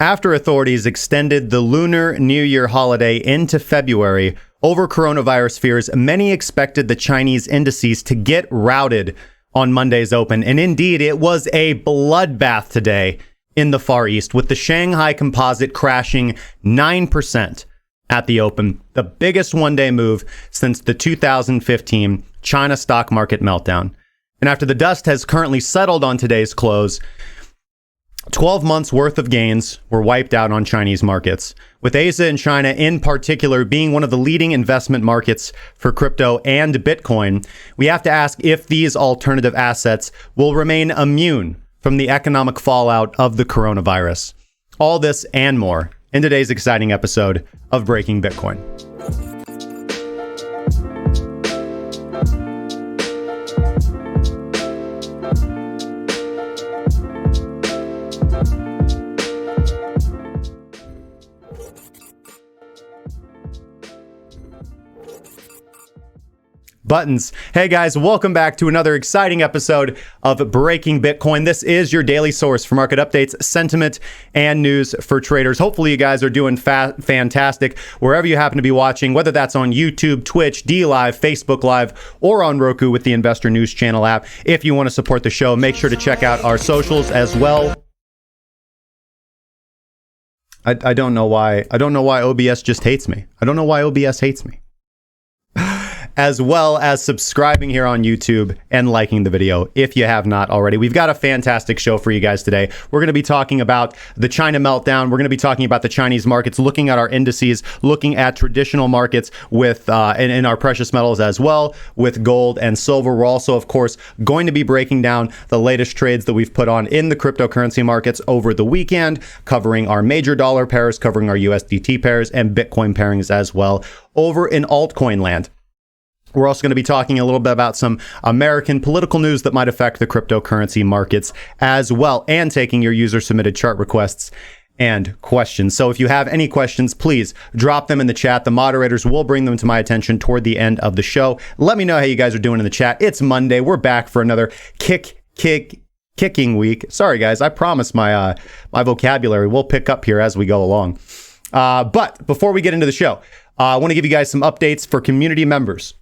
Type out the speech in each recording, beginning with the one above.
After authorities extended the Lunar New Year holiday into February over coronavirus fears, many expected the Chinese indices to get routed on Monday's open. And indeed, it was a bloodbath today in the Far East, with the Shanghai Composite crashing 9% at the open, the biggest one-day move since the 2015 China stock market meltdown. And after the dust has currently settled on today's close, 12 months worth of gains were wiped out on Chinese markets, with Asia and China in particular being one of the leading investment markets for crypto and Bitcoin. We have to ask if these alternative assets will remain immune from the economic fallout of the coronavirus. All this and more in today's exciting episode of Breaking Bitcoin. Buttons. Hey guys, welcome back to another exciting episode of Breaking Bitcoin. This is your daily source for market updates, sentiment, and news for traders. Hopefully you guys are doing fantastic wherever you happen to be watching, whether that's on YouTube, Twitch, DLive, Facebook Live, or on Roku with the Investor News Channel app. If you want to support the show, make sure to check out our socials as well. I don't know why OBS just hates me. I don't know why OBS hates me. As well as subscribing here on YouTube and liking the video if you have not already. We've got a fantastic show for you guys today. We're going to be talking about the China meltdown. We're going to be talking about the Chinese markets, looking at our indices, looking at traditional markets with and our precious metals as well, with gold and silver. We're also, of course, going to be breaking down the latest trades that we've put on in the cryptocurrency markets over the weekend, covering our major dollar pairs, covering our USDT pairs, and Bitcoin pairings as well over in altcoin land. We're also going to be talking a little bit about some American political news that might affect the cryptocurrency markets as well, and taking your user-submitted chart requests and questions. So if you have any questions, please drop them in the chat. The moderators will bring them to my attention toward the end of the show. Let me know how you guys are doing in the chat. It's Monday. We're back for another kicking week. Sorry, guys. I promise my vocabulary will pick up here as we go along. But before we get into the show, I want to give you guys some updates for community members.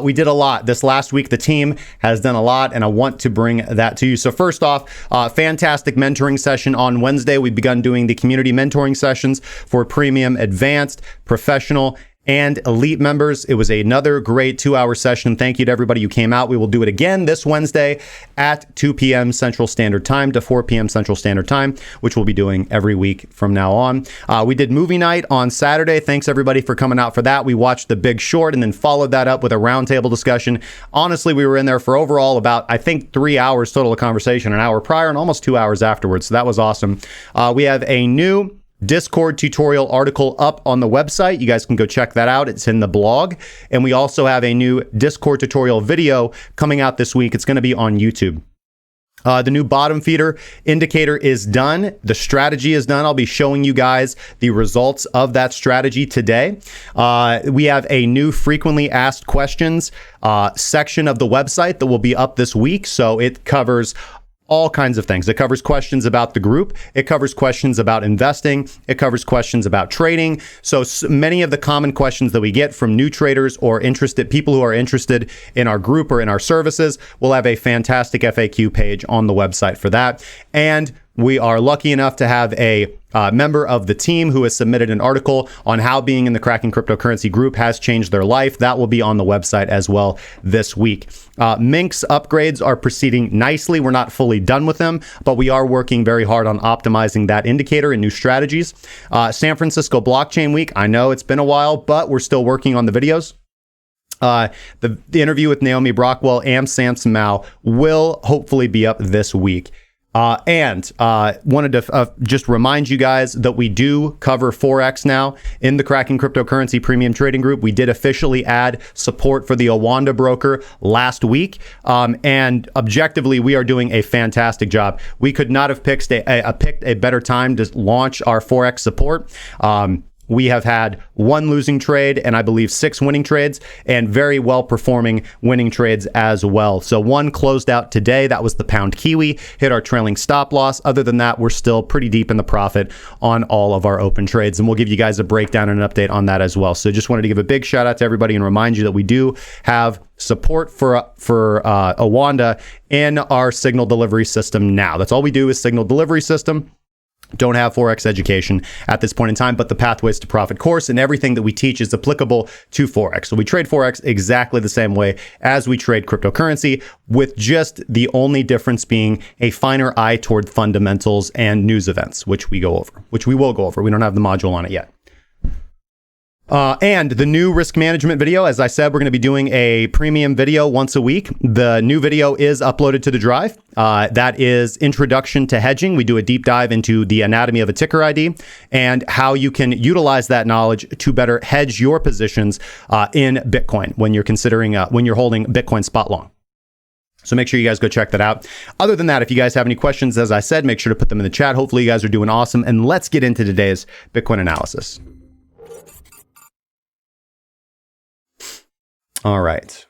We did a lot this last week. The team has done a lot, and I want to bring that to you. So first off, fantastic mentoring session on Wednesday. We've begun doing the community mentoring sessions for premium, advanced, professional, and elite members. It was another great 2-hour session. Thank you to everybody who came out. We will do it again this Wednesday at 2 p.m. Central Standard Time to 4 p.m. Central Standard Time, which we'll be doing every week from now on. We did movie night on Saturday. Thanks everybody for coming out for that. We watched The Big Short and then followed that up with a roundtable discussion. Honestly, we were in there for overall about, I think, 3 hours total of conversation, an hour prior and almost 2 hours afterwards. So that was awesome. We have a new Discord tutorial article up on the website. You guys can go check that out. It's in the blog. And we also have a new Discord tutorial video coming out this week. It's going to be on YouTube. The new bottom feeder indicator is done. The strategy is done. I'll be showing you guys the results of that strategy today. We have a new frequently asked questions section of the website that will be up this week. So it covers all kinds of things. It covers questions about the group. It covers questions about investing. It covers questions about trading. So many of the common questions that we get from new traders or people who are interested in our group or in our services, we'll have a fantastic FAQ page on the website for that. And we are lucky enough to have a member of the team who has submitted an article on how being in the Cracking Cryptocurrency group has changed their life. That will be on the website as well this week. Mink's upgrades are proceeding nicely. We're not fully done with them, but we are working very hard on optimizing that indicator and new strategies. San Francisco Blockchain Week. I know it's been a while, but we're still working on the videos. The interview with Naomi Brockwell and Samson Mao will hopefully be up this week. And wanted to just remind you guys that we do cover Forex now in the Cracking Cryptocurrency Premium Trading Group. We did officially add support for the Owanda broker last week. And objectively, we are doing a fantastic job. We could not have picked a better time to launch our Forex support. we have had 1 losing trade and I believe 6 winning trades, and very well performing winning trades as well. So 1 closed out today. That was the pound Kiwi, hit our trailing stop loss. Other than that, we're still pretty deep in the profit on all of our open trades. And we'll give you guys a breakdown and an update on that as well. So just wanted to give a big shout out to everybody and remind you that we do have support for Awanda in our signal delivery system now. That's all we do is signal delivery system. Don't have Forex education at this point in time, but the Pathways to Profit course and everything that we teach is applicable to Forex. So we trade Forex exactly the same way as we trade cryptocurrency, with just the only difference being a finer eye toward fundamentals and news events, which we will go over. We don't have the module on it yet. And the new risk management video, as I said, we're going to be doing a premium video once a week. The new video is uploaded to the drive. That is Introduction to Hedging. We do a deep dive into the anatomy of a ticker ID and how you can utilize that knowledge to better hedge your positions in Bitcoin when you're considering, when you're holding Bitcoin spot long. So make sure you guys go check that out. Other than that, if you guys have any questions, as I said, make sure to put them in the chat. Hopefully you guys are doing awesome. And let's get into today's Bitcoin analysis. All right.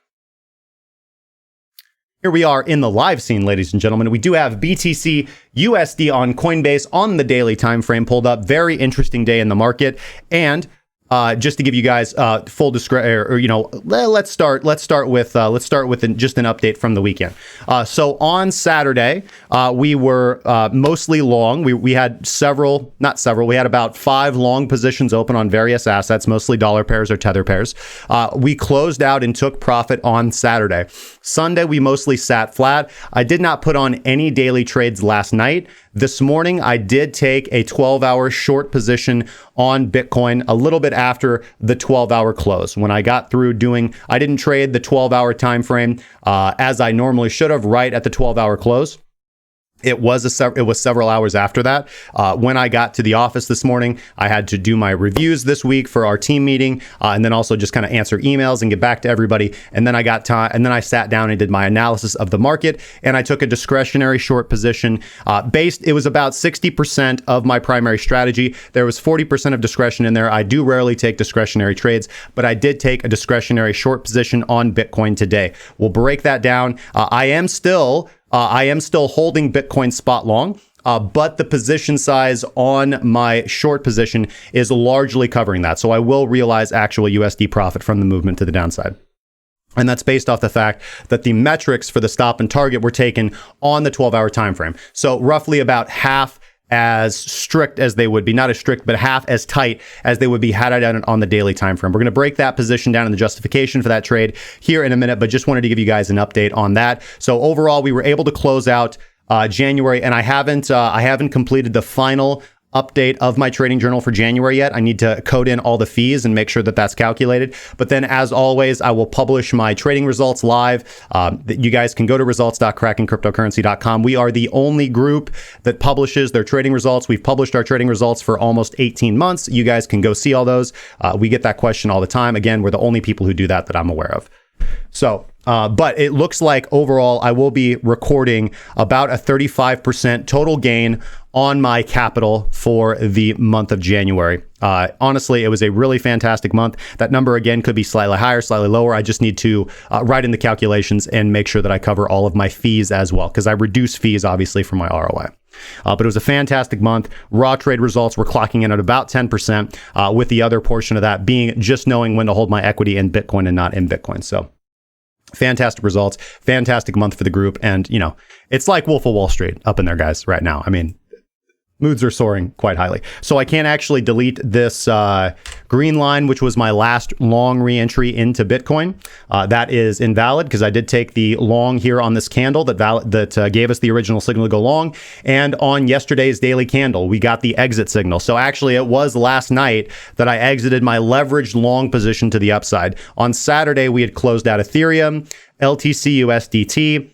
Here we are in the live scene, ladies and gentlemen. We do have BTC USD on Coinbase on the daily time frame pulled up. Very interesting day in the market. And just to give you guys full discretion, let's start with just an update from the weekend. So on Saturday, we were mostly long. We had we had about 5 long positions open on various assets, mostly dollar pairs or tether pairs. We closed out and took profit on Saturday. Sunday, we mostly sat flat. I did not put on any daily trades last night. This morning, I did take a 12-hour short position on Bitcoin a little bit after the 12-hour close. When I got through I didn't trade the 12-hour time frame as I normally should have right at the 12-hour close. It was several hours after that. When I got to the office this morning, I had to do my reviews this week for our team meeting, and then also just kind of answer emails and get back to everybody. And then I sat down and did my analysis of the market, and I took a discretionary short position. It was about 60% of my primary strategy. There was 40% of discretion in there. I do rarely take discretionary trades, but I did take a discretionary short position on Bitcoin today. We'll break that down. I am still holding Bitcoin spot long, but the position size on my short position is largely covering that. So I will realize actual USD profit from the movement to the downside. And that's based off the fact that the metrics for the stop and target were taken on the 12-hour time frame. So roughly about half as strict as they would be, not as strict, but half as tight as they would be had I done it on the daily time frame. We're going to break that position down in the justification for that trade here in a minute, but just wanted to give you guys an update on that. So overall, we were able to close out January, and I haven't completed the final update of my trading journal for January yet. I need to code in all the fees and make sure that that's calculated. But then, as always, I will publish my trading results live. You guys can go to results.crackencryptocurrency.com. We are the only group that publishes their trading results. We've published our trading results for almost 18 months. You guys can go see all those. We get that question all the time. Again, we're the only people who do that I'm aware of. So, but it looks like overall, I will be recording about a 35% total gain on my capital for the month of January. Honestly, it was a really fantastic month. That number, again, could be slightly higher, slightly lower. I just need to write in the calculations and make sure that I cover all of my fees as well, because I reduce fees, obviously, from my ROI. But it was a fantastic month. Raw trade results were clocking in at about 10%, with the other portion of that being just knowing when to hold my equity in Bitcoin and not in Bitcoin. So fantastic results, fantastic month for the group. And, it's like Wolf of Wall Street up in there, guys, right now. I mean, moods are soaring quite highly. So I can't actually delete this green line, which was my last long re-entry into Bitcoin. That is invalid because I did take the long here on this candle that gave us the original signal to go long. And on yesterday's daily candle, we got the exit signal. So actually, it was last night that I exited my leveraged long position to the upside. On Saturday, we had closed out Ethereum, LTC USDT,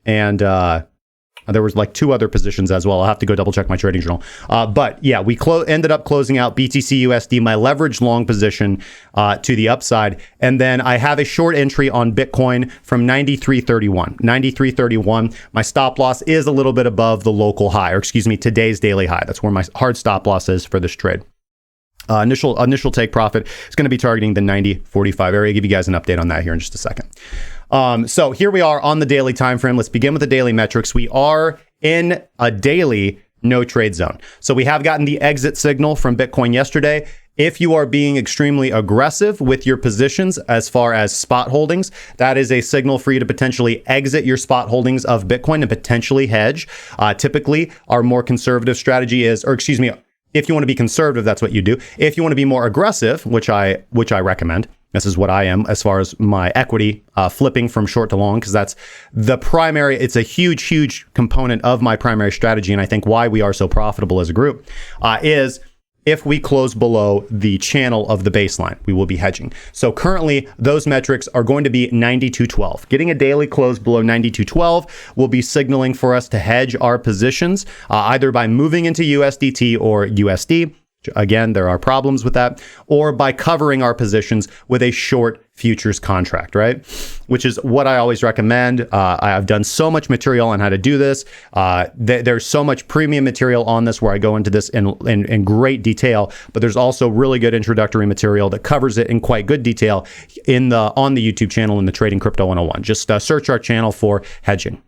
and there was like 2 other positions as well. I'll have to go double check my trading journal. But yeah, we ended up closing out BTC USD, my leverage long position to the upside. And then I have a short entry on Bitcoin from 93.31. 93.31. My stop loss is a little bit above the local high, or excuse me, today's daily high. That's where my hard stop loss is for this trade. Initial take profit is going to be targeting the 90.45 area. I'll give you guys an update on that here in just a second. So here we are on the daily time frame. Let's begin with the daily metrics. We are in a daily no trade zone. So we have gotten the exit signal from Bitcoin yesterday. If you are being extremely aggressive with your positions as far as spot holdings, that is a signal for you to potentially exit your spot holdings of Bitcoin and potentially hedge. Typically, our more conservative strategy is, if you want to be conservative, that's what you do. If you want to be more aggressive, which I recommend, this is what I am as far as my equity flipping from short to long, because that's the primary. It's a huge component of my primary strategy, and I think why we are so profitable as a group is if we close below the channel of the baseline, we will be hedging. So currently, those metrics are going to be 92.12. Getting a daily close below 92.12 will be signaling for us to hedge our positions, either by moving into USDT or USD. Again, there are problems with that, or by covering our positions with a short futures contract, right? Which is what I always recommend. I've done so much material on how to do this. There's so much premium material on this where I go into this in great detail, but there's also really good introductory material that covers it in quite good detail on the YouTube channel in the Trading Crypto 101. Just search our channel for hedging.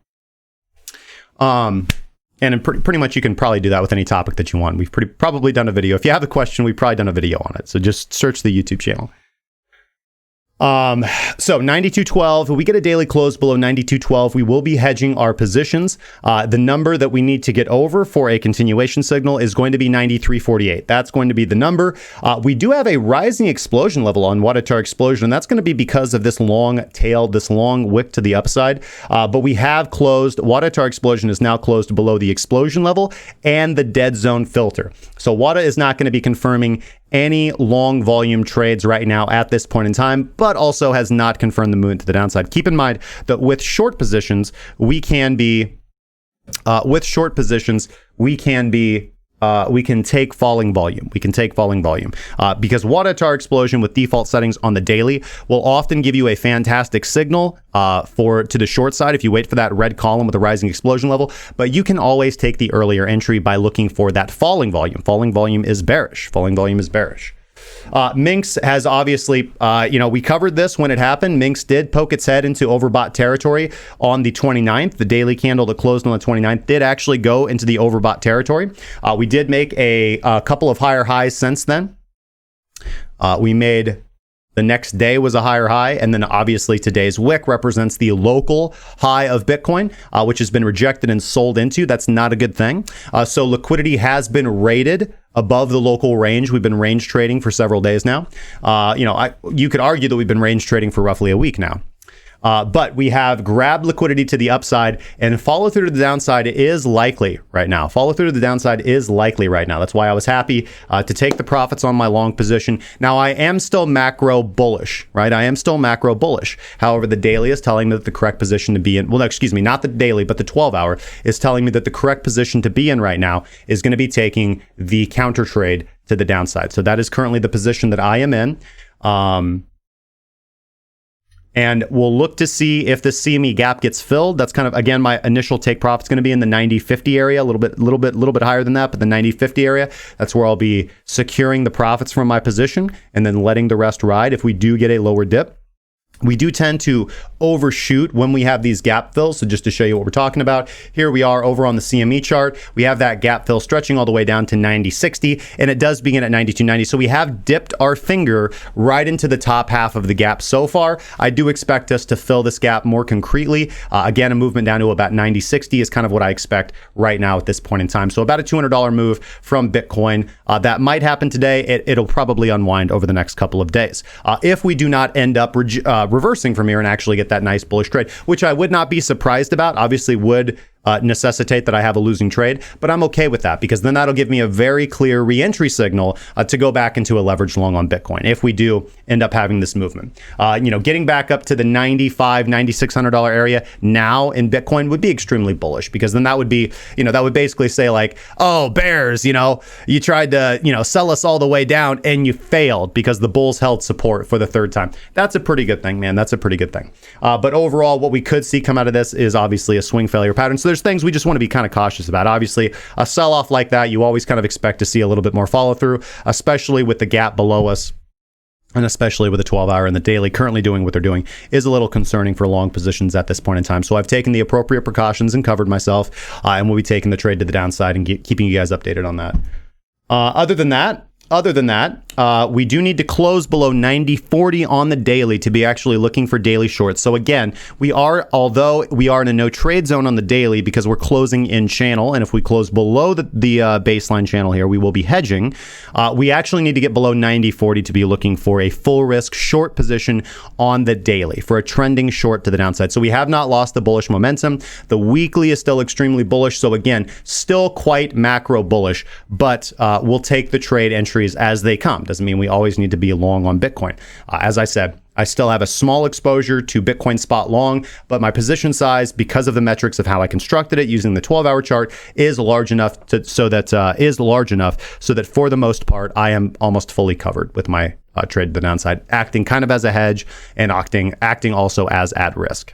And pretty much you can probably do that with any topic that you want. We've probably done a video. If you have a question, we've probably done a video on it. So just search the YouTube channel. So 92.12, we get a daily close below 92.12, we will be hedging our positions. The number that we need to get over for a continuation signal is going to be 93.48. That's going to be the number. We do have a rising explosion level on Wattatar explosion, and that's going to be because of this long tail, this long wick to the upside. But we have closed, Wattatar explosion is now closed below the explosion level and the dead zone filter. So Wata is not going to be confirming any long volume trades right now at this point in time, but also has not confirmed the movement to the downside. Keep in mind that with short positions, we can take falling volume. We can take falling volume because Wattatar explosion with default settings on the daily will often give you a fantastic signal to the short side if you wait for that red column with a rising explosion level. But you can always take the earlier entry by looking for that falling volume. Falling volume is bearish. Falling volume is bearish. Minx has obviously, we covered this when it happened. Minx did poke its head into overbought territory on the 29th. The daily candle that closed on the 29th did actually go into the overbought territory. We did make a couple of higher highs since then. We made the next day was a higher high, and then obviously today's wick represents the local high of Bitcoin, which has been rejected and sold into. That's not a good thing. So liquidity has been rated above the local range. We've been range trading for several days now. You could argue that we've been range trading for roughly a week now. But we have grabbed liquidity to the upside, and follow through to the downside is likely right now. Follow through to the downside is likely right now. That's why I was happy to take the profits on my long position. Now, I am still macro bullish, right? I am still macro bullish. However, the daily is telling me that the correct position to be in, well, excuse me, not the daily, but the 12-hour is telling me that the correct position to be in right now is going to be taking the counter trade to the downside. So that is currently the position that I am in. And we'll look to see if the CME gap gets filled. That's kind of, again, my initial take profit is going to be in the 90.50 area, a little bit higher than that, but the 90.50 area, that's where I'll be securing the profits from my position and then letting the rest ride if we do get a lower dip. We do tend to overshoot when we have these gap fills. So just to show you what we're talking about, here we are over on the CME chart. We have that gap fill stretching all the way down to 90.60, and it does begin at 92.90. So we have dipped our finger right into the top half of the gap so far. I do expect us to fill this gap more concretely. Again, a movement down to about 90.60 is kind of what I expect right now at this point in time. So about a $200 move from Bitcoin. That might happen today. It'll probably unwind over the next couple of days. If we do not end up reversing from here and actually get that nice bullish trade, which I would not be surprised about, obviously would necessitate that I have a losing trade, but I'm okay with that because then that'll give me a very clear re-entry signal to go back into a leverage long on Bitcoin if we do end up having this movement. Getting back up to the $9,600 area now in Bitcoin would be extremely bullish because then that would be, that would basically say like, oh, bears, you tried to, sell us all the way down and you failed because the bulls held support for the third time. That's a pretty good thing, man. That's a pretty good thing. But overall, what we could see come out of this is obviously a swing failure pattern. So there's things we just want to be kind of cautious about. Obviously, a sell-off like that, you always kind of expect to see a little bit more follow-through, especially with the gap below us. And especially with the 12-hour and the daily currently doing what they're doing is a little concerning for long positions at this point in time. So I've taken the appropriate precautions and covered myself, and we'll be taking the trade to the downside and keeping you guys updated on that. Other than that, we do need to close below 90.40 on the daily to be actually looking for daily shorts. So again, although we are in a no trade zone on the daily because we're closing in channel, and if we close below the baseline channel here, we will be hedging. We actually need to get below 90.40 to be looking for a full risk short position on the daily for a trending short to the downside. So we have not lost the bullish momentum. The weekly is still extremely bullish. So again, still quite macro bullish, but we'll take the trade entries as they come. Doesn't mean we always need to be long on Bitcoin. As I said, I still have a small exposure to Bitcoin spot long, but my position size, because of the metrics of how I constructed it using the 12-hour chart, is large enough so that for the most part, I am almost fully covered with my trade to the downside, acting kind of as a hedge and acting also as at risk.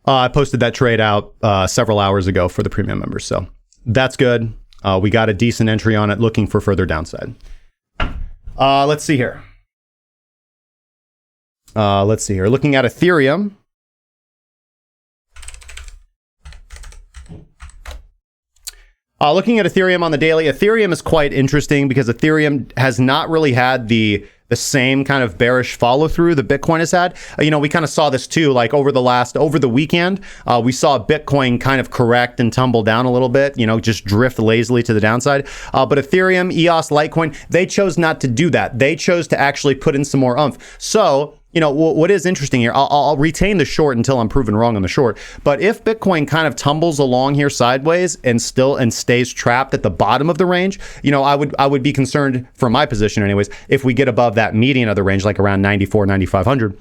I posted that trade out several hours ago for the premium members, so that's good. We got a decent entry on it, looking for further downside. Let's see here. Looking at Ethereum. Looking at Ethereum on the daily, Ethereum is quite interesting because Ethereum has not really had the same kind of bearish follow through that Bitcoin has had. We kind of saw this too, like over the weekend, we saw Bitcoin kind of correct and tumble down a little bit, just drift lazily to the downside. But Ethereum, EOS, Litecoin, they chose not to do that. They chose to actually put in some more oomph. So, what is interesting here, I'll retain the short until I'm proven wrong on the short. But if Bitcoin kind of tumbles along here sideways and stays trapped at the bottom of the range, I would be concerned for my position anyways, if we get above that median of the range, like around 94, 9,500.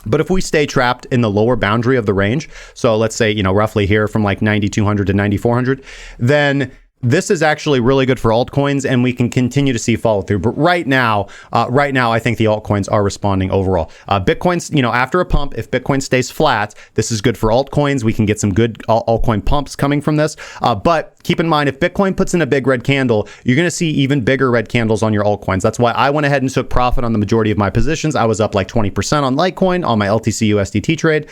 But if we stay trapped in the lower boundary of the range, so let's say, roughly here from like 9,200 to 9,400, then this is actually really good for altcoins, and we can continue to see follow through. But right now, I think the altcoins are responding overall. Bitcoin's, after a pump, if Bitcoin stays flat, this is good for altcoins. We can get some good altcoin pumps coming from this. But keep in mind, if Bitcoin puts in a big red candle, you're going to see even bigger red candles on your altcoins. That's why I went ahead and took profit on the majority of my positions. I was up like 20% on Litecoin on my LTC USDT trade.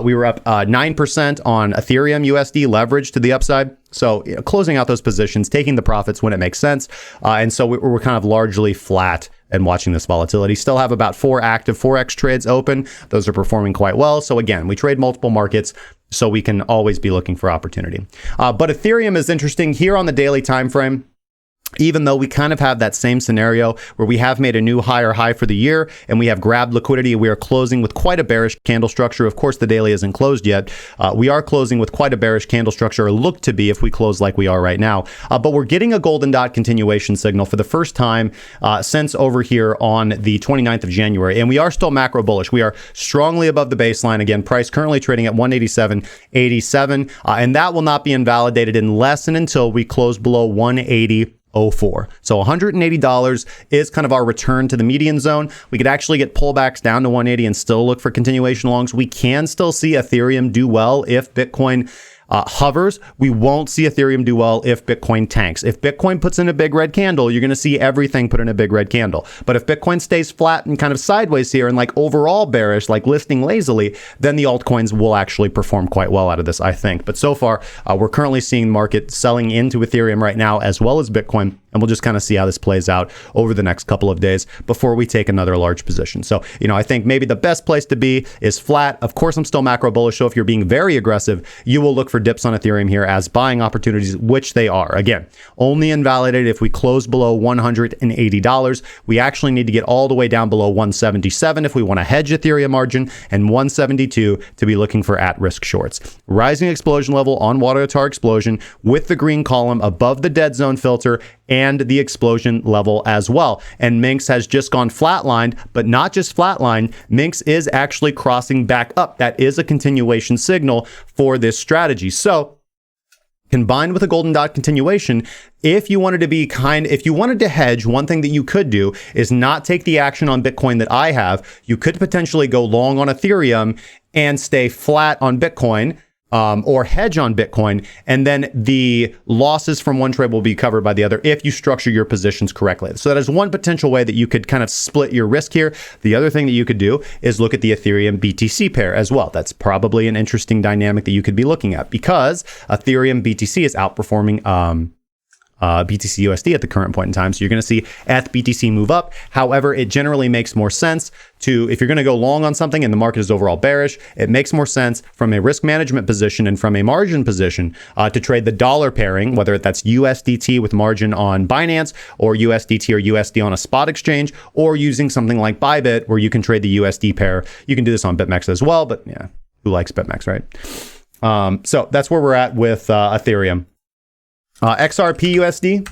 We were up 9% on Ethereum USD leverage to the upside. So closing out those positions, taking the profits when it makes sense. And so we're kind of largely flat and watching this volatility. Still have about 4 active Forex trades open. Those are performing quite well. So again, we trade multiple markets, so we can always be looking for opportunity. But Ethereum is interesting here on the daily time frame. Even though we kind of have that same scenario where we have made a new higher high for the year and we have grabbed liquidity, we are closing with quite a bearish candle structure. Of course, the daily isn't closed yet. We are closing with quite a bearish candle structure, or look to be if we close like we are right now. But we're getting a golden dot continuation signal for the first time since over here on the 29th of January. And we are still macro bullish. We are strongly above the baseline. Again, price currently trading at 187.87. And that will not be invalidated unless and until we close below 180.04. So $180 is kind of our return to the median zone. We could actually get pullbacks down to 180 and still look for continuation longs. We can still see Ethereum do well if Bitcoin hovers. We won't see Ethereum do well if Bitcoin tanks. If Bitcoin puts in a big red candle, you're going to see everything put in a big red candle. But if Bitcoin stays flat and kind of sideways here and like overall bearish, like listing lazily, then the altcoins will actually perform quite well out of this, I think. But so far, we're currently seeing market selling into Ethereum right now, as well as Bitcoin. And we'll just kind of see how this plays out over the next couple of days before we take another large position. So, I think maybe the best place to be is flat. Of course, I'm still macro bullish. So if you're being very aggressive, you will look for dips on Ethereum here as buying opportunities, which they are. Again, only invalidated if we close below $180. We actually need to get all the way down below 177 if we want to hedge Ethereum margin, and 172 to be looking for at-risk shorts. Rising explosion level on water tar explosion with the green column above the dead zone filter and the explosion level as well. And Minx has just gone flatlined, but not just flatlined. Minx is actually crossing back up. That is a continuation signal for this strategy. So combined with a golden dot continuation, if you wanted to hedge, one thing that you could do is not take the action on Bitcoin that I have. You could potentially go long on Ethereum and stay flat on Bitcoin. or hedge on Bitcoin, and then the losses from one trade will be covered by the other if you structure your positions correctly. So that is one potential way that you could kind of split your risk here. The other thing that you could do is look at the Ethereum BTC pair as well. That's probably an interesting dynamic that you could be looking at because Ethereum BTC is outperforming BTC USD at the current point in time. So you're going to see ETH BTC move up. However, it generally makes more sense to, if you're going to go long on something and the market is overall bearish, it makes more sense from a risk management position and from a margin position to trade the dollar pairing, whether that's USDT with margin on Binance or USDT or USD on a spot exchange, or using something like Bybit where you can trade the USD pair. You can do this on BitMex as well, but yeah, who likes BitMex, right? So that's where we're at with Ethereum. XRP USD.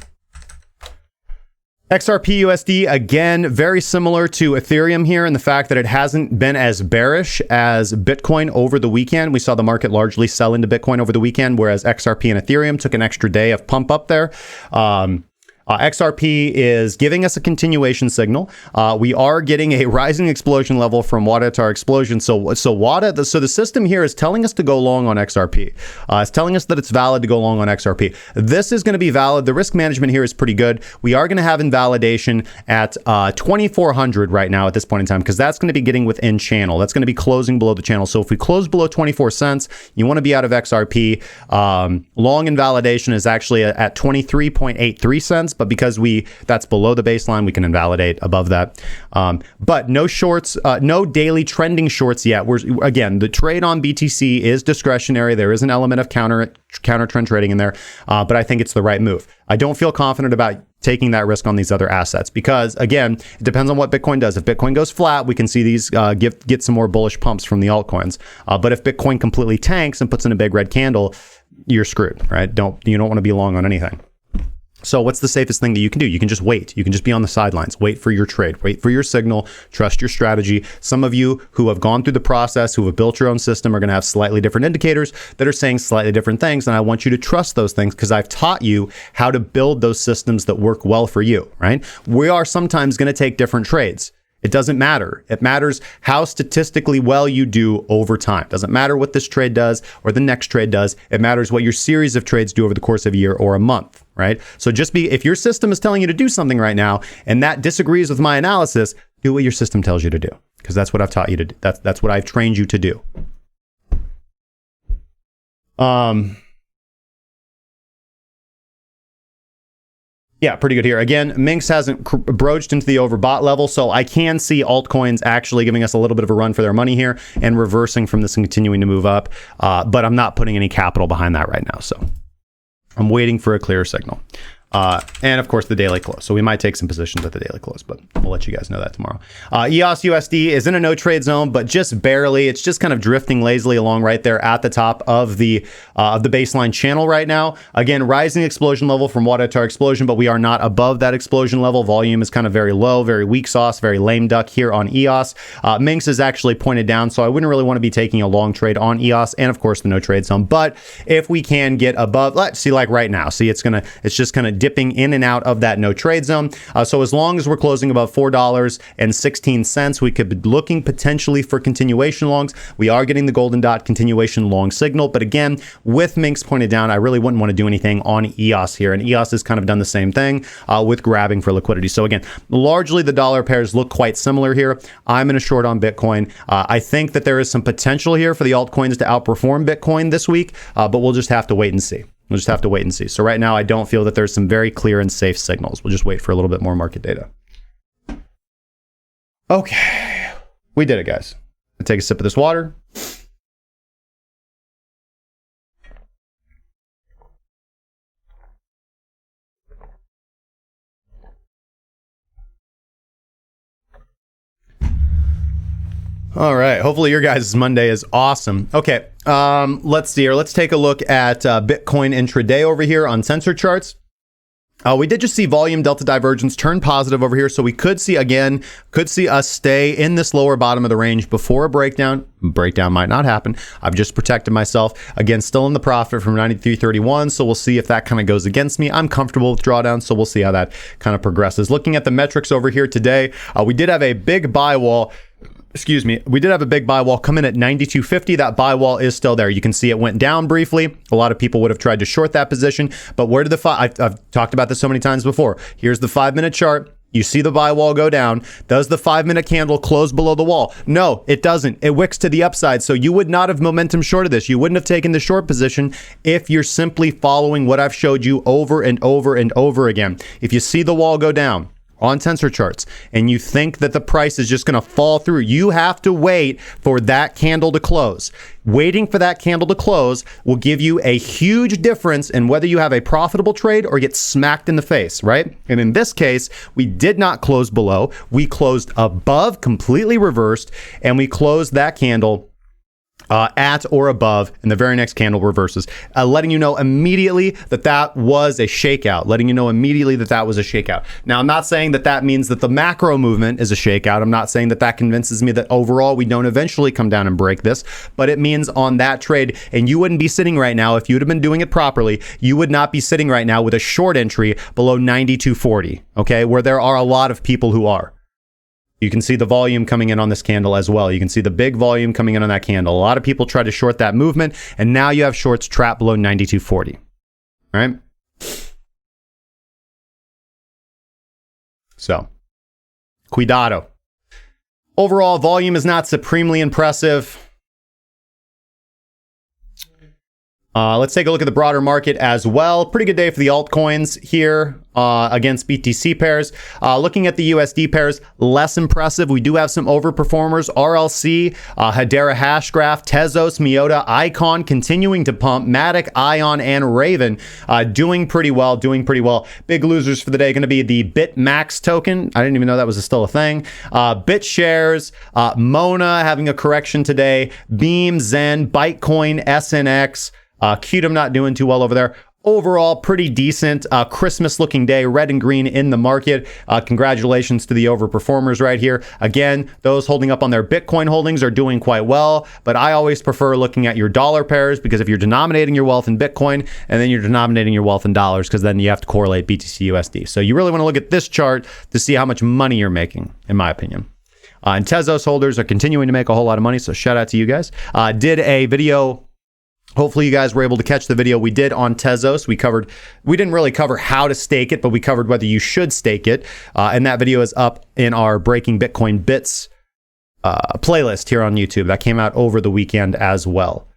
XRP USD, again, very similar to Ethereum here in the fact that it hasn't been as bearish as Bitcoin over the weekend. We saw the market largely sell into Bitcoin over the weekend, whereas XRP and Ethereum took an extra day of pump up there. XRP is giving us a continuation signal. We are getting a rising explosion level from WADA to our explosion. So WADA, so the system here is telling us to go long on XRP. It's telling us that it's valid to go long on XRP. This is going to be valid. The risk management here is pretty good. We are going to have invalidation at 2,400 right now at this point in time because that's going to be getting within channel. That's going to be closing below the channel. So if we close below 24 cents, you want to be out of XRP. Long invalidation is actually at 23.83 cents. But because that's below the baseline, we can invalidate above that. But no shorts, no daily trending shorts yet. Again, the trade on BTC is discretionary. There is an element of counter trend trading in there, but I think it's the right move. I don't feel confident about taking that risk on these other assets because, again, it depends on what Bitcoin does. If Bitcoin goes flat, we can see these get some more bullish pumps from the altcoins. But if Bitcoin completely tanks and puts in a big red candle, you're screwed, right? You don't want to be long on anything. So what's the safest thing that you can do? You can just wait. You can just be on the sidelines. Wait for your trade. Wait for your signal. Trust your strategy. Some of you who have gone through the process, who have built your own system, are going to have slightly different indicators that are saying slightly different things. And I want you to trust those things because I've taught you how to build those systems that work well for you, right? We are sometimes going to take different trades. It doesn't matter. It matters how statistically well you do over time. It doesn't matter what this trade does or the next trade does. It matters what your series of trades do over the course of a year or a month, right? So if your system is telling you to do something right now and that disagrees with my analysis, do what your system tells you to do because that's what I've taught you to do. That's what I've trained you to do. Yeah, pretty good here. Again, Minx hasn't broached into the overbought level, so I can see altcoins actually giving us a little bit of a run for their money here and reversing from this and continuing to move up. But I'm not putting any capital behind that right now, so I'm waiting for a clear signal. And of course the daily close. So we might take some positions at the daily close, but we'll let you guys know that tomorrow. EOS USD is in a no trade zone, but just barely. It's just kind of drifting lazily along right there at the top of the baseline channel right now. Again, rising explosion level from WADA to our explosion, but we are not above that explosion level. Volume is kind of very low, very weak sauce, very lame duck here on EOS. Minx is actually pointed down, so I wouldn't really want to be taking a long trade on EOS and of course the no trade zone. But if we can get above, let's see, like right now, see it's just kind of dipping in and out of that no trade zone. So as long as we're closing above $4.16, we could be looking potentially for continuation longs. We are getting the golden dot continuation long signal. But again, with Minx pointed down, I really wouldn't want to do anything on EOS here. And EOS has kind of done the same thing with grabbing for liquidity. So again, largely the dollar pairs look quite similar here. I'm in a short on Bitcoin. I think that there is some potential here for the altcoins to outperform Bitcoin this week, but we'll just have to wait and see. We'll just have to wait and see. So right now, I don't feel that there's some very clear and safe signals. We'll just wait for a little bit more market data. Okay. We did it, guys. I'll take a sip of this water. All right. Hopefully your guys' Monday is awesome. Okay. Let's see here. Let's take a look at Bitcoin intraday over here on sensor charts. We did just see volume delta divergence turn positive over here. So we could see us stay in this lower bottom of the range before a breakdown. Breakdown might not happen. I've just protected myself. Again, still in the profit from 93.31. So we'll see if that kind of goes against me. I'm comfortable with drawdown. So we'll see how that kind of progresses. Looking at the metrics over here today, we did have a big buy wall excuse me, we did have a big buy wall come in at 92.50. That buy wall is still there. You can see it went down briefly. A lot of people would have tried to short that position, but where did the I've talked about this so many times before. Here's the 5-minute chart. You see the buy wall go down. Does the 5-minute candle close below the wall? No, it doesn't. It wicks to the upside. So you would not have momentum shorted this. You wouldn't have taken the short position if you're simply following what I've showed you over and over and over again. If you see the wall go down on tensor charts and you think that the price is just going to fall through, you have to wait for that candle to close. Waiting for that candle to close will give you a huge difference in whether you have a profitable trade or get smacked in the face, right? And in this case, we did not close below. We closed above, completely reversed, and we closed that candle at or above, and the very next candle reverses, letting you know immediately that that was a shakeout, Now, I'm not saying that that means that the macro movement is a shakeout. I'm not saying that that convinces me that overall we don't eventually come down and break this, but it means on that trade, and you wouldn't be sitting right now, if you'd have been doing it properly, you would not be sitting right now with a short entry below 92.40, okay, where there are a lot of people who are. You can see the volume coming in on this candle as well. You can see the big volume coming in on that candle. A lot of people try to short that movement, and now you have shorts trapped below 92.40. All right? So, cuidado. Overall, volume is not supremely impressive. Let's take a look at the broader market as well. Pretty good day for the altcoins here against BTC pairs. Looking at the USD pairs, less impressive. We do have some overperformers. RLC, Hedera Hashgraph, Tezos, Miota, Icon continuing to pump. Matic, Ion, and Raven doing pretty well. Big losers for the day going to be the BitMex token. I didn't even know that was still a thing. BitShares, Mona having a correction today. Beam, Zen, Bytecoin, SNX. Qtum not doing too well over there. Overall, pretty decent Christmas looking day, red and green in the market. Congratulations to the overperformers right here. Again, those holding up on their Bitcoin holdings are doing quite well, but I always prefer looking at your dollar pairs, because if you're denominating your wealth in Bitcoin and then you're denominating your wealth in dollars, because then you have to correlate BTC USD. So you really want to look at this chart to see how much money you're making, in my opinion. And Tezos holders are continuing to make a whole lot of money, so shout out to you guys. Did a video. Hopefully you guys were able to catch the video we did on Tezos. We didn't really cover how to stake it, but we covered whether you should stake it. And that video is up in our Breaking Bitcoin Bits playlist here on YouTube. That came out over the weekend as well.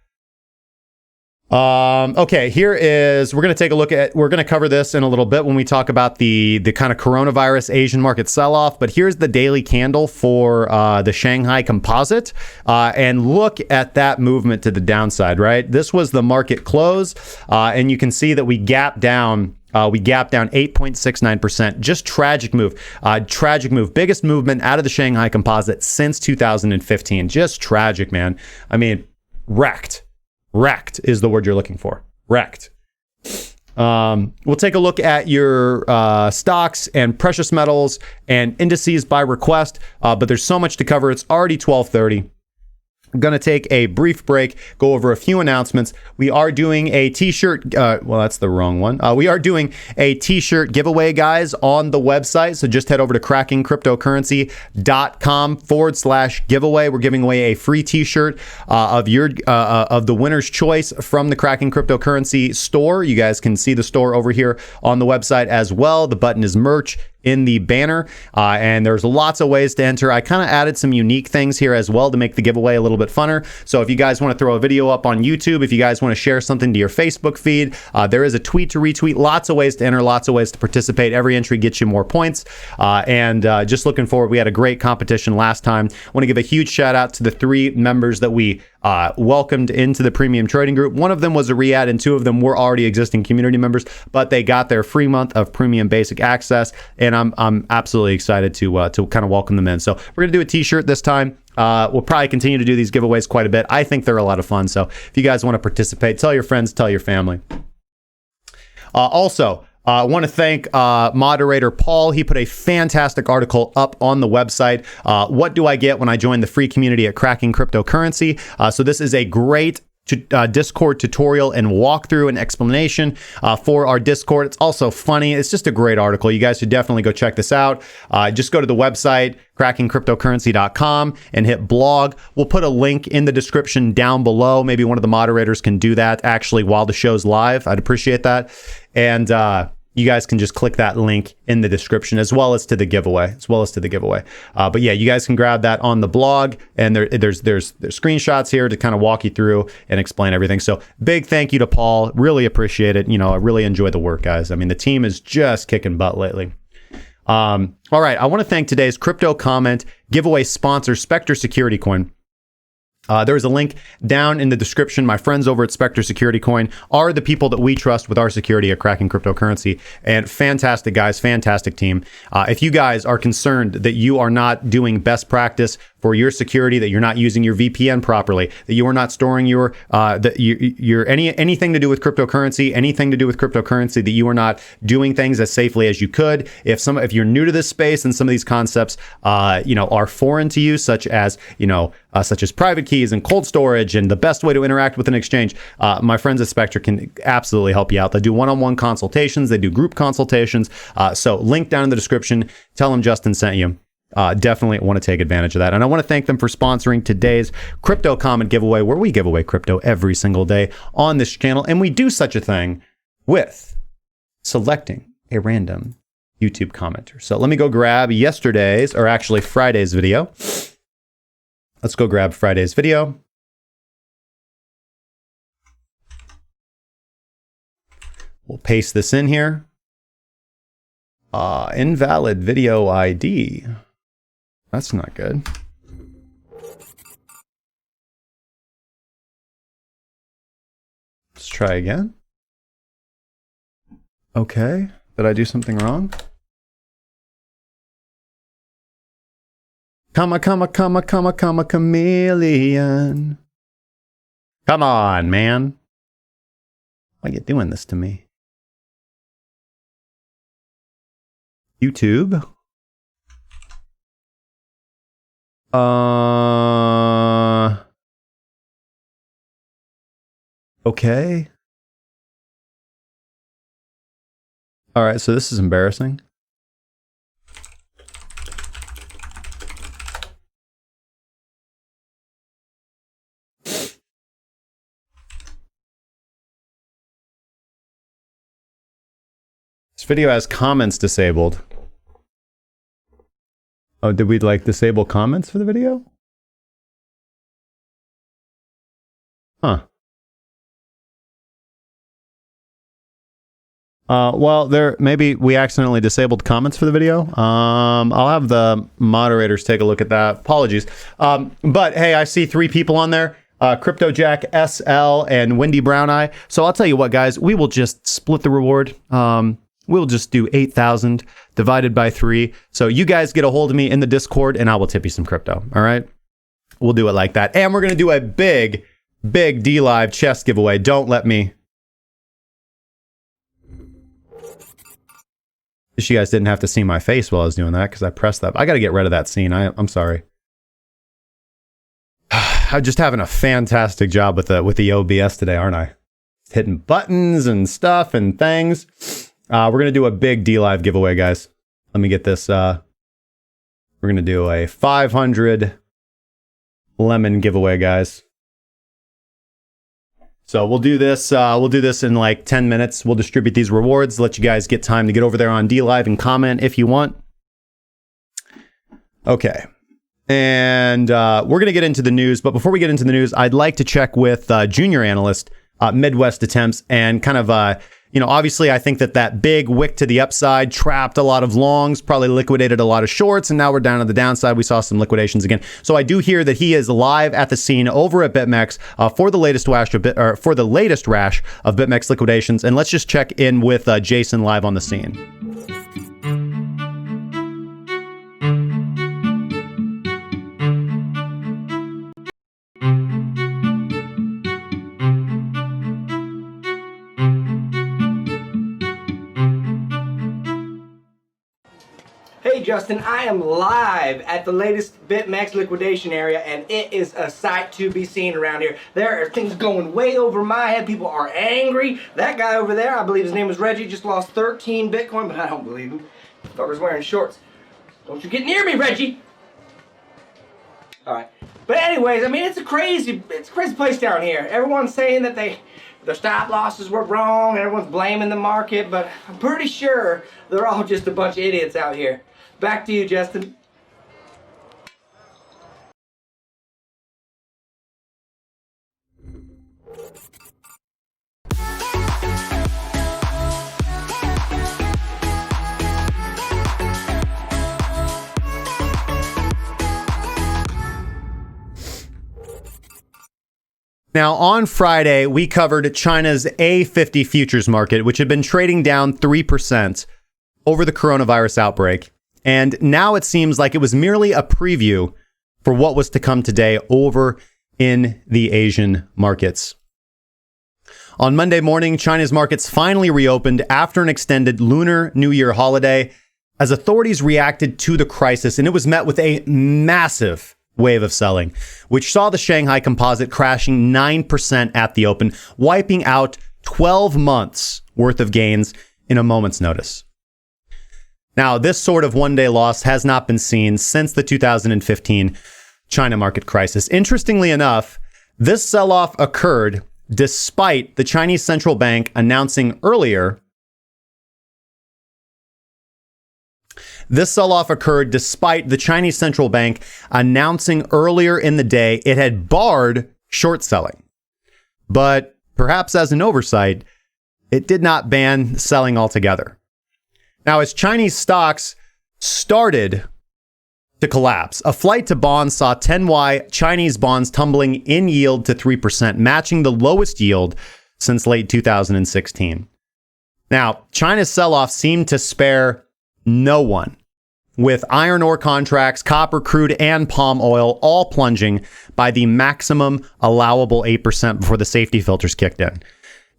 Okay, we're going to take a look at, we're going to cover this in a little bit when we talk about the kind of coronavirus Asian market sell-off, but here's the daily candle for the Shanghai Composite, and look at that movement to the downside, right? This was the market close, and you can see that we gapped down 8.69%. Just tragic move. Biggest movement out of the Shanghai Composite since 2015. Just tragic, man. I mean, wrecked. Wrecked is the word you're looking for. Wrecked. We'll take a look at your stocks and precious metals and indices by request, but there's so much to cover. It's already 12:30. I'm going to take a brief break, go over a few announcements. We are doing a t-shirt. Well, that's the wrong one. We are doing a t-shirt giveaway, guys, on the website. So just head over to crackingcryptocurrency.com/giveaway. We're giving away a free t-shirt of the winner's choice from the Cracking Cryptocurrency store. You guys can see the store over here on the website as well. The button is merch in the banner, and there's lots of ways to enter. I kind of added some unique things here as well to make the giveaway a little bit funner. So if you guys want to throw a video up on YouTube, if you guys want to share something to your Facebook feed, there is a tweet to retweet. Lots of ways to enter, lots of ways to participate. Every entry gets you more points, and just looking forward. We had a great competition last time. I want to give a huge shout out to the 3 members that we welcomed into the premium trading group. One of them was a re-add, and 2 of them were already existing community members, but they got their free month of premium basic access, and I'm absolutely excited to kind of welcome them in. So we're gonna do a t-shirt this time. We'll probably continue to do these giveaways quite a bit. I think they're a lot of fun. So if you guys want to participate, tell your friends, tell your family. Also, I want to thank moderator Paul. He put a fantastic article up on the website. What do I get when I join the free community at Cracking Cryptocurrency? So this is a great Discord tutorial and walkthrough and explanation for our Discord. It's also funny. It's just a great article. You guys should definitely go check this out. Just go to the website, crackingcryptocurrency.com, and hit blog. We'll put a link in the description down below. Maybe one of the moderators can do that actually while the show's live. I'd appreciate that. And you guys can just click that link in the description as well as to the giveaway, But yeah, you guys can grab that on the blog, and there's screenshots here to kind of walk you through and explain everything. So big thank you to Paul. Really appreciate it. You know, I really enjoy the work, guys. I mean, the team is just kicking butt lately. All right. I want to thank today's crypto comment giveaway sponsor, Spectre Security Coin. There is a link down in the description. My friends over at Spectre Security Coin are the people that we trust with our security at Cracking Cryptocurrency. And fantastic guys, fantastic team. If you guys are concerned that you are not doing best practice for your security, that you're not using your VPN properly, that you are not storing your anything to do with cryptocurrency, that you are not doing things as safely as you could. If you're new to this space and some of these concepts are foreign to you, such as private keys and cold storage and the best way to interact with an exchange, my friends at Spectre can absolutely help you out. They do one-on-one consultations, they do group consultations. So link down in the description. Tell them Justin sent you. Definitely want to take advantage of that. And I want to thank them for sponsoring today's crypto comment giveaway, where we give away crypto every single day on this channel. And we do such a thing with selecting a random YouTube commenter. So let me go grab Friday's video. Let's go grab Friday's video. We'll paste this in here. Invalid video ID. That's not good. Let's try again. Okay. Did I do something wrong? Chameleon. Come on, man. Why are you doing this to me? YouTube. Okay. All right, so this is embarrassing. This video has comments disabled. Oh, did we disable comments for the video? Huh. Well, maybe we accidentally disabled comments for the video. I'll have the moderators take a look at that. Apologies. But hey, I see 3 people on there. CryptoJack, SL, and Windy Brown Eye. So I'll tell you what, guys, we will just split the reward. We'll just do 8,000 divided by 3. So you guys get a hold of me in the Discord and I will tip you some crypto. All right. We'll do it like that. And we're going to do a big D-Live chest giveaway. Don't let me. You guys didn't have to see my face while I was doing that because I pressed that. I got to get rid of that scene. I'm sorry. I'm just having a fantastic job with the OBS today, aren't I? Hitting buttons and stuff and things. We're going to do a big D-Live giveaway, guys. Let me get this. We're going to do a 500 lemon giveaway, guys. So we'll do this. We'll do this in like 10 minutes. We'll distribute these rewards. Let you guys get time to get over there on D-Live and comment if you want. Okay. And we're going to get into the news. But before we get into the news, I'd like to check with junior analyst Midwest Attempts and kind of, obviously I think that big wick to the upside trapped a lot of longs, probably liquidated a lot of shorts, and now we're down on the downside. We saw some liquidations again. So I do hear that he is live at the scene over at BitMex for the latest rash of BitMex liquidations. And let's just check in with Jason live on the scene. Hey Justin, I am live at the latest BitMex liquidation area, and it is a sight to be seen around here. There are things going way over my head. People are angry. That guy over there, I believe his name was Reggie, just lost 13 Bitcoin, but I don't believe him. The fucker's wearing shorts. Don't you get near me, Reggie! Alright. But anyways, I mean, it's a crazy place down here. Everyone's saying that their stop losses were wrong, and everyone's blaming the market, but I'm pretty sure they're all just a bunch of idiots out here. Back to you, Justin. Now, on Friday, we covered China's A50 futures market, which had been trading down 3% over the coronavirus outbreak. And now it seems like it was merely a preview for what was to come today over in the Asian markets. On Monday morning, China's markets finally reopened after an extended Lunar New Year holiday as authorities reacted to the crisis, and it was met with a massive wave of selling, which saw the Shanghai Composite crashing 9% at the open, wiping out 12 months worth of gains in a moment's notice. Now, this sort of one-day loss has not been seen since the 2015 China market crisis. Interestingly enough, this sell-off occurred despite the Chinese central bank announcing earlier despite the Chinese central bank announcing earlier in the day it had barred short selling. But perhaps as an oversight, it did not ban selling altogether. Now, as Chinese stocks started to collapse, a flight to bonds saw 10Y Chinese bonds tumbling in yield to 3%, matching the lowest yield since late 2016. Now, China's sell-off seemed to spare no one, with iron ore contracts, copper, crude, and palm oil all plunging by the maximum allowable 8% before the safety filters kicked in.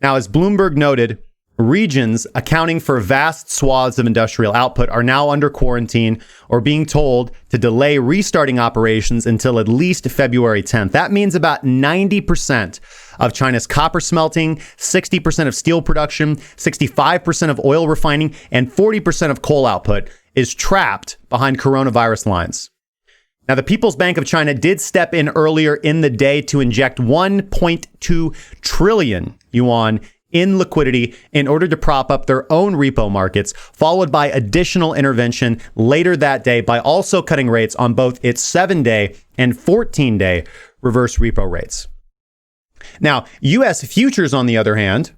Now, as Bloomberg noted, regions accounting for vast swaths of industrial output are now under quarantine or being told to delay restarting operations until at least February 10th. That means about 90% of China's copper smelting, 60% of steel production, 65% of oil refining, and 40% of coal output is trapped behind coronavirus lines. Now, the People's Bank of China did step in earlier in the day to inject 1.2 trillion yuan in liquidity in order to prop up their own repo markets, followed by additional intervention later that day by also cutting rates on both its 7-day and 14-day reverse repo rates. Now, U.S. futures, on the other hand,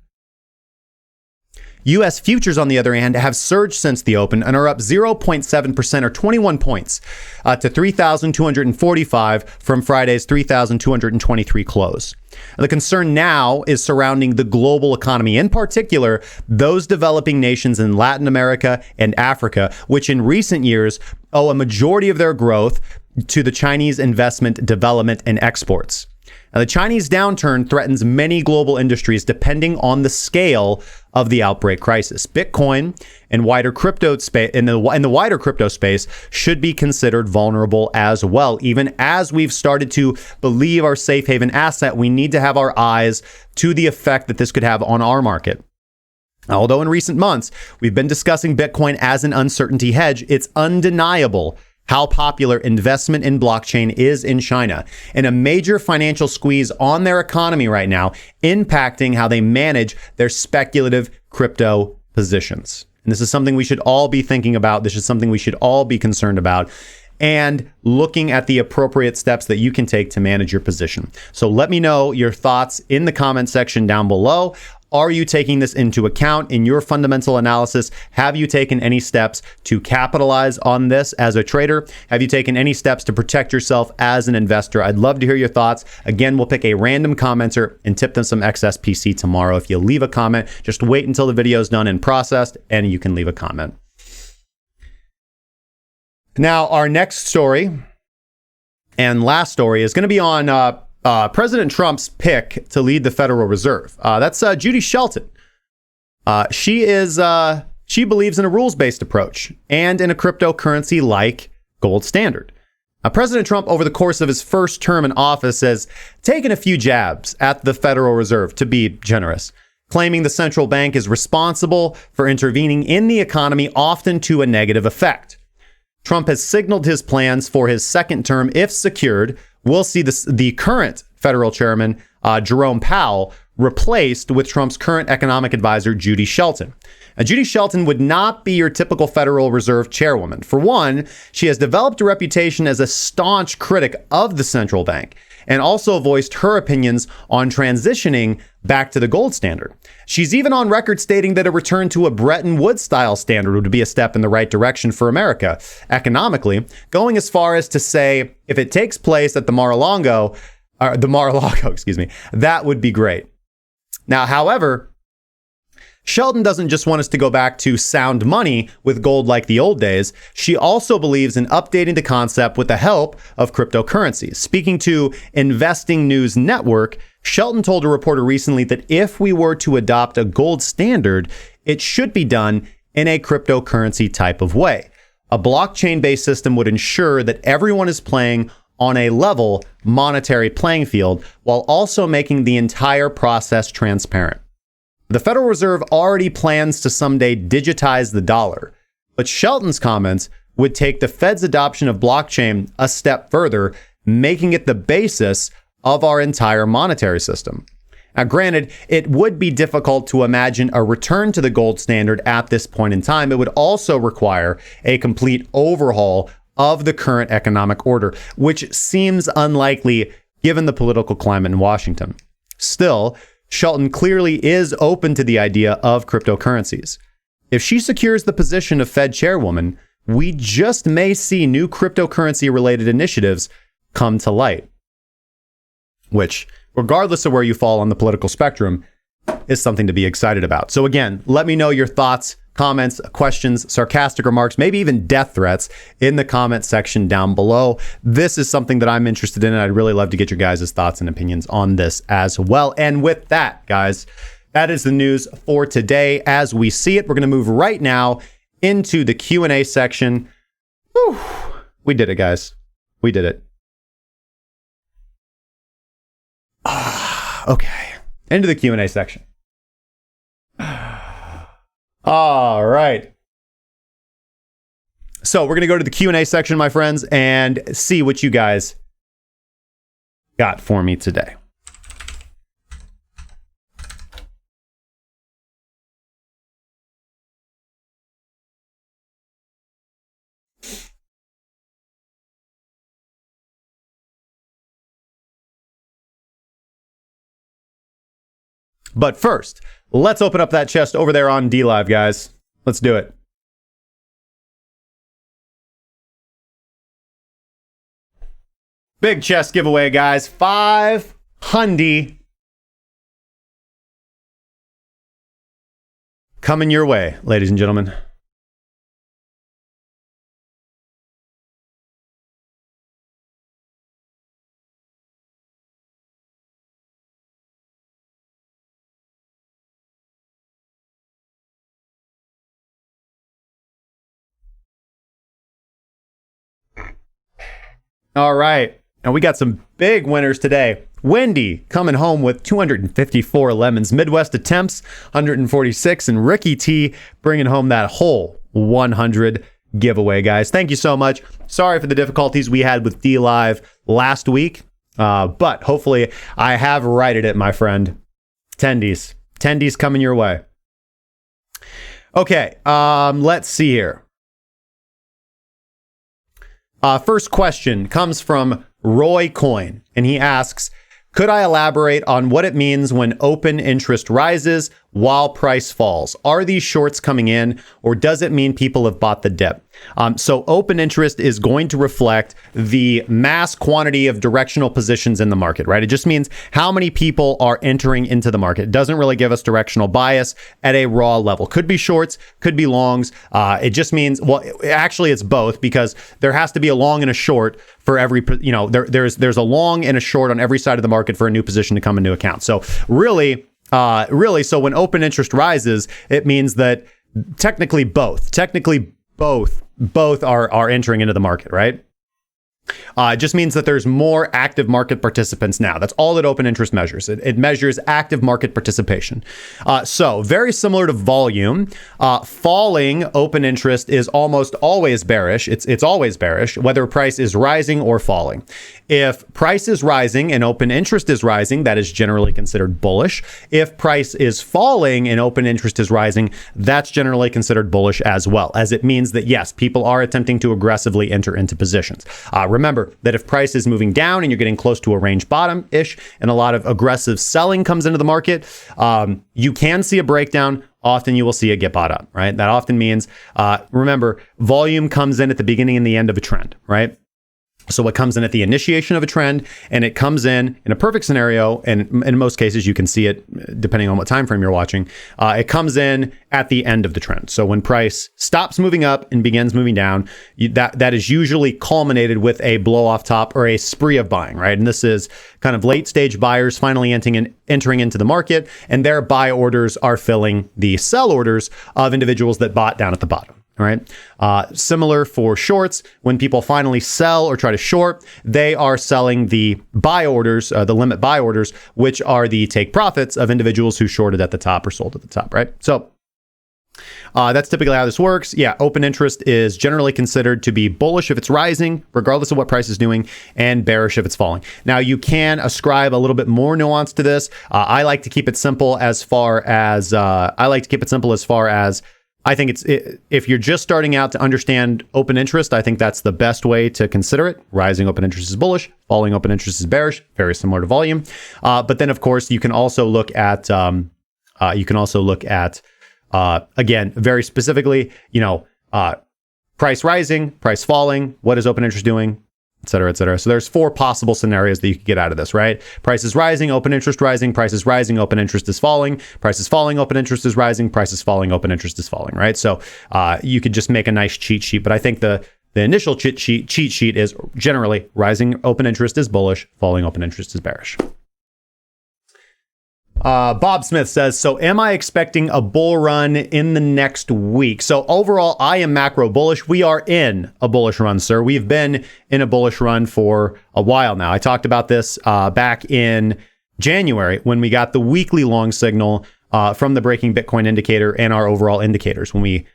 have surged since the open and are up 0.7% or 21 points to 3,245 from Friday's 3,223 close. The concern now is surrounding the global economy, in particular, those developing nations in Latin America and Africa, which in recent years owe a majority of their growth to the Chinese investment, development, and exports. Now, the Chinese downturn threatens many global industries depending on the scale of the outbreak crisis. Bitcoin and wider crypto space in the wider crypto space should be considered vulnerable as well. Even as we've started to believe our safe haven asset, we need to have our eyes to the effect that this could have on our market. Although in recent months, we've been discussing Bitcoin as an uncertainty hedge, it's undeniable how popular investment in blockchain is in China, and a major financial squeeze on their economy right now, impacting how they manage their speculative crypto positions. And this is something we should all be thinking about. This is something we should all be concerned about, and looking at the appropriate steps that you can take to manage your position. So let me know your thoughts in the comment section down below. Are you taking this into account in your fundamental analysis? Have you taken any steps to capitalize on this as a trader? Have you taken any steps to protect yourself as an investor? I'd love to hear your thoughts. Again, we'll pick a random commenter and tip them some XSPC tomorrow. If you leave a comment, just wait until the video is done and processed, and you can leave a comment. Now, our next story and last story is going to be on President Trump's pick to lead the Federal Reserve. That's Judy Shelton. She is she believes in a rules-based approach and in a cryptocurrency like gold standard. Now, President Trump, over the course of his first term in office, has taken a few jabs at the Federal Reserve, to be generous, claiming the central bank is responsible for intervening in the economy, often to a negative effect. Trump has signaled his plans for his second term. If secured, we'll see the current federal chairman, Jerome Powell, replaced with Trump's current economic advisor, Judy Shelton. Now, Judy Shelton would not be your typical Federal Reserve chairwoman. For one, she has developed a reputation as a staunch critic of the central bank and also voiced her opinions on transitioning back to the gold standard. She's even on record stating that a return to a Bretton Woods-style standard would be a step in the right direction for America economically, going as far as to say, if it takes place at the Mar-a-Lago, that would be great. Now, however, Shelton doesn't just want us to go back to sound money with gold like the old days. She also believes in updating the concept with the help of cryptocurrencies. Speaking to Investing News Network, Shelton told a reporter recently that if we were to adopt a gold standard, it should be done in a cryptocurrency type of way. A blockchain-based system would ensure that everyone is playing on a level monetary playing field while also making the entire process transparent. The Federal Reserve already plans to someday digitize the dollar, but Shelton's comments would take the Fed's adoption of blockchain a step further, making it the basis of our entire monetary system. Now, granted, it would be difficult to imagine a return to the gold standard at this point in time. It would also require a complete overhaul of the current economic order, which seems unlikely given the political climate in Washington. Still, Shelton clearly is open to the idea of cryptocurrencies. If she secures the position of Fed chairwoman, we just may see new cryptocurrency-related initiatives come to light, which, regardless of where you fall on the political spectrum, is something to be excited about. So again, let me know your thoughts, comments, questions, sarcastic remarks, maybe even death threats in the comment section down below. This is something that I'm interested in, and I'd really love to get your guys' thoughts and opinions on this as well. And with that, guys, that is the news for today as we see it. We're going to move right now into the Q&A section. Whew. We did it, guys. We did it. Okay. Into the Q&A section. All right. So we're going to go to the Q&A section, my friends, and see what you guys got for me today. But first, let's open up that chest over there on DLive, guys. Let's do it. Big chest giveaway, guys. 500 coming your way, ladies and gentlemen. All right. And we got some big winners today. Wendy coming home with 254 lemons. Midwest Attempts, 146. And Ricky T bringing home that whole 100 giveaway, guys. Thank you so much. Sorry for the difficulties we had with DLive last week. But hopefully I have righted it, my friend. Tendies. Tendies coming your way. Okay. Let's see here. First question comes from Roy Coin, and he asks, could I elaborate on what it means when open interest rises while price falls? Are these shorts coming in, or does it mean people have bought the dip? So open interest is going to reflect the mass quantity of directional positions in the market, right? It just means how many people are entering into the market. It doesn't really give us directional bias at a raw level. Could be shorts, could be longs. It just means, well, actually it's both, because there has to be a long and a short for every, there's a long and a short on every side of the market for a new position to come into account. So really, so when open interest rises, it means that technically both. Both are entering into the market, right? It just means that there's more active market participants now. That's all that open interest measures. It measures active market participation. So very similar to volume, falling open interest is almost always bearish. It's always bearish, whether price is rising or falling. If price is rising and open interest is rising, that is generally considered bullish. If price is falling and open interest is rising, that's generally considered bullish as well, as it means that, yes, people are attempting to aggressively enter into positions. Remember that if price is moving down and you're getting close to a range bottom-ish and a lot of aggressive selling comes into the market, you can see a breakdown. Often you will see it get bought up, right? That often means, remember, volume comes in at the beginning and the end of a trend, right? So it comes in at the initiation of a trend, and it comes in a perfect scenario, and in most cases you can see it depending on what time frame you're watching. It comes in at the end of the trend. So when price stops moving up and begins moving down, that is usually culminated with a blow off top or a spree of buying, right? And this is kind of late stage buyers finally entering into the market, and their buy orders are filling the sell orders of individuals that bought down at the bottom. All right. Similar for shorts, when people finally sell or try to short, they are selling the buy orders, the limit buy orders, which are the take profits of individuals who shorted at the top or sold at the top, right? So that's typically how this works. Yeah, open interest is generally considered to be bullish if it's rising, regardless of what price is doing, and bearish if it's falling. Now, you can ascribe a little bit more nuance to this. I like to keep it simple as far as I think if you're just starting out to understand open interest, I think that's the best way to consider it. Rising open interest is bullish, falling open interest is bearish, very similar to volume. But then, of course, you can also look at again, very specifically, price rising, price falling. What is open interest doing? Et cetera, et cetera. So there's 4 possible scenarios that you could get out of this, right? Price is rising, open interest rising, price is rising, open interest is falling, price is falling, open interest is rising, price is falling, open interest is falling, right? So you could just make a nice cheat sheet, but I think the initial cheat sheet is generally rising open interest is bullish, falling open interest is bearish. Bob Smith says, so am I expecting a bull run in the next week? So overall, I am macro bullish. We are in a bullish run, sir. We've been in a bullish run for a while now. I talked about this back in January when we got the weekly long signal from the breaking Bitcoin indicator and our overall indicators when we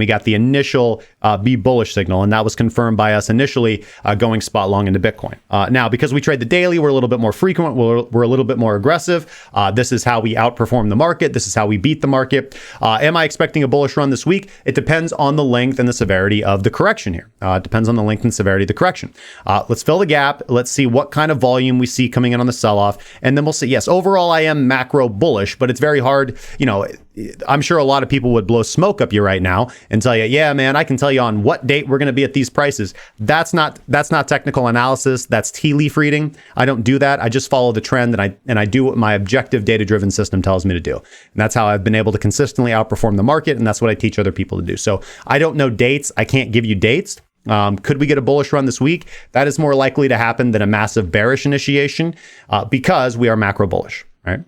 got the initial be bullish signal, and that was confirmed by us initially going spot long into Bitcoin. Now, because we trade the daily, we're a little bit more frequent, we're a little bit more aggressive. This is how we outperform the market. This is how we beat the market. Am I expecting a bullish run this week? It depends on the length and the severity of the correction here. It depends on the length and severity of the correction. Let's fill the gap. Let's see what kind of volume we see coming in on the sell-off, and then we'll see. Yes, overall, I am macro bullish, but it's very hard. I'm sure a lot of people would blow smoke up you right now and tell you, yeah, man, I can tell you on what date we're going to be at these prices. That's not technical analysis. That's tea leaf reading. I don't do that. I just follow the trend and I do what my objective data-driven system tells me to do. And that's how I've been able to consistently outperform the market. And that's what I teach other people to do. So I don't know dates. I can't give you dates. Could we get a bullish run this week? That is more likely to happen than a massive bearish initiation because we are macro bullish, right?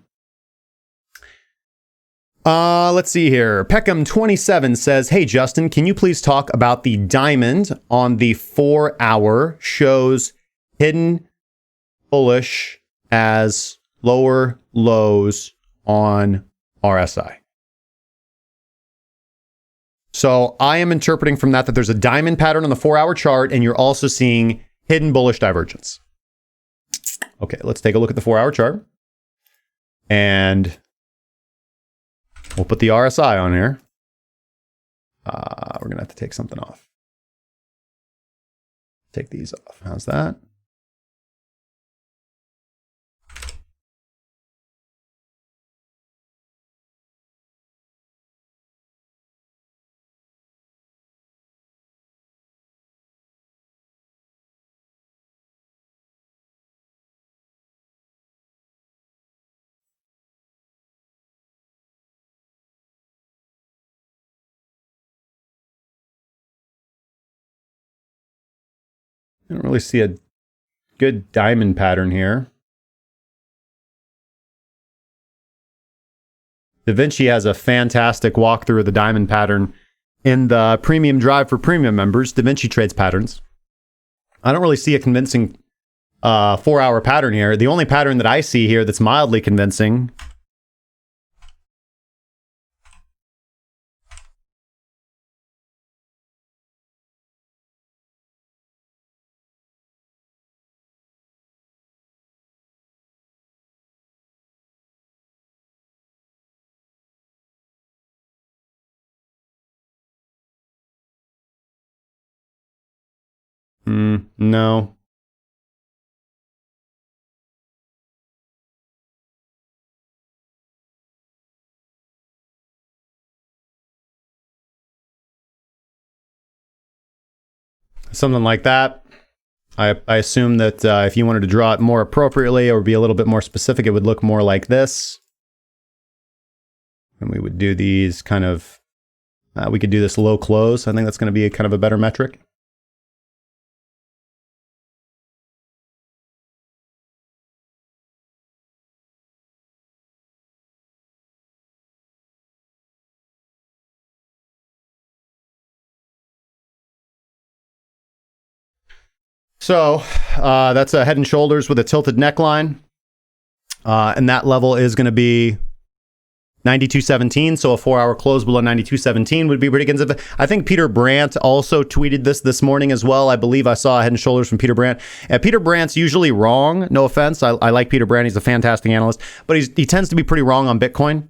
Let's see here. Peckham27 says, hey, Justin, can you please talk about the diamond on the 4-hour shows hidden bullish as lower lows on RSI? So I am interpreting from that there's a diamond pattern on the 4-hour chart, and you're also seeing hidden bullish divergence. Okay, let's take a look at the 4-hour chart. And we'll put the RSI on here. We're going to have to take something off. Take these off. How's that? I don't really see a good diamond pattern here. DaVinci has a fantastic walkthrough of the diamond pattern in the premium drive for premium members. DaVinci trades patterns. I don't really see a convincing 4-hour pattern here. The only pattern that I see here that's mildly convincing no. Something like that. I assume that if you wanted to draw it more appropriately or be a little bit more specific, it would look more like this. And we would do these kind of, we could do this low close. I think that's going to be a kind of a better metric. So that's a head and shoulders with a tilted neckline. And that level is going to be 92.17. So a 4-hour close below 92.17 would be pretty convincing. I think Peter Brandt also tweeted this morning as well. I believe I saw a head and shoulders from Peter Brandt. And Peter Brandt's usually wrong. No offense. I like Peter Brandt. He's a fantastic analyst. But he tends to be pretty wrong on Bitcoin.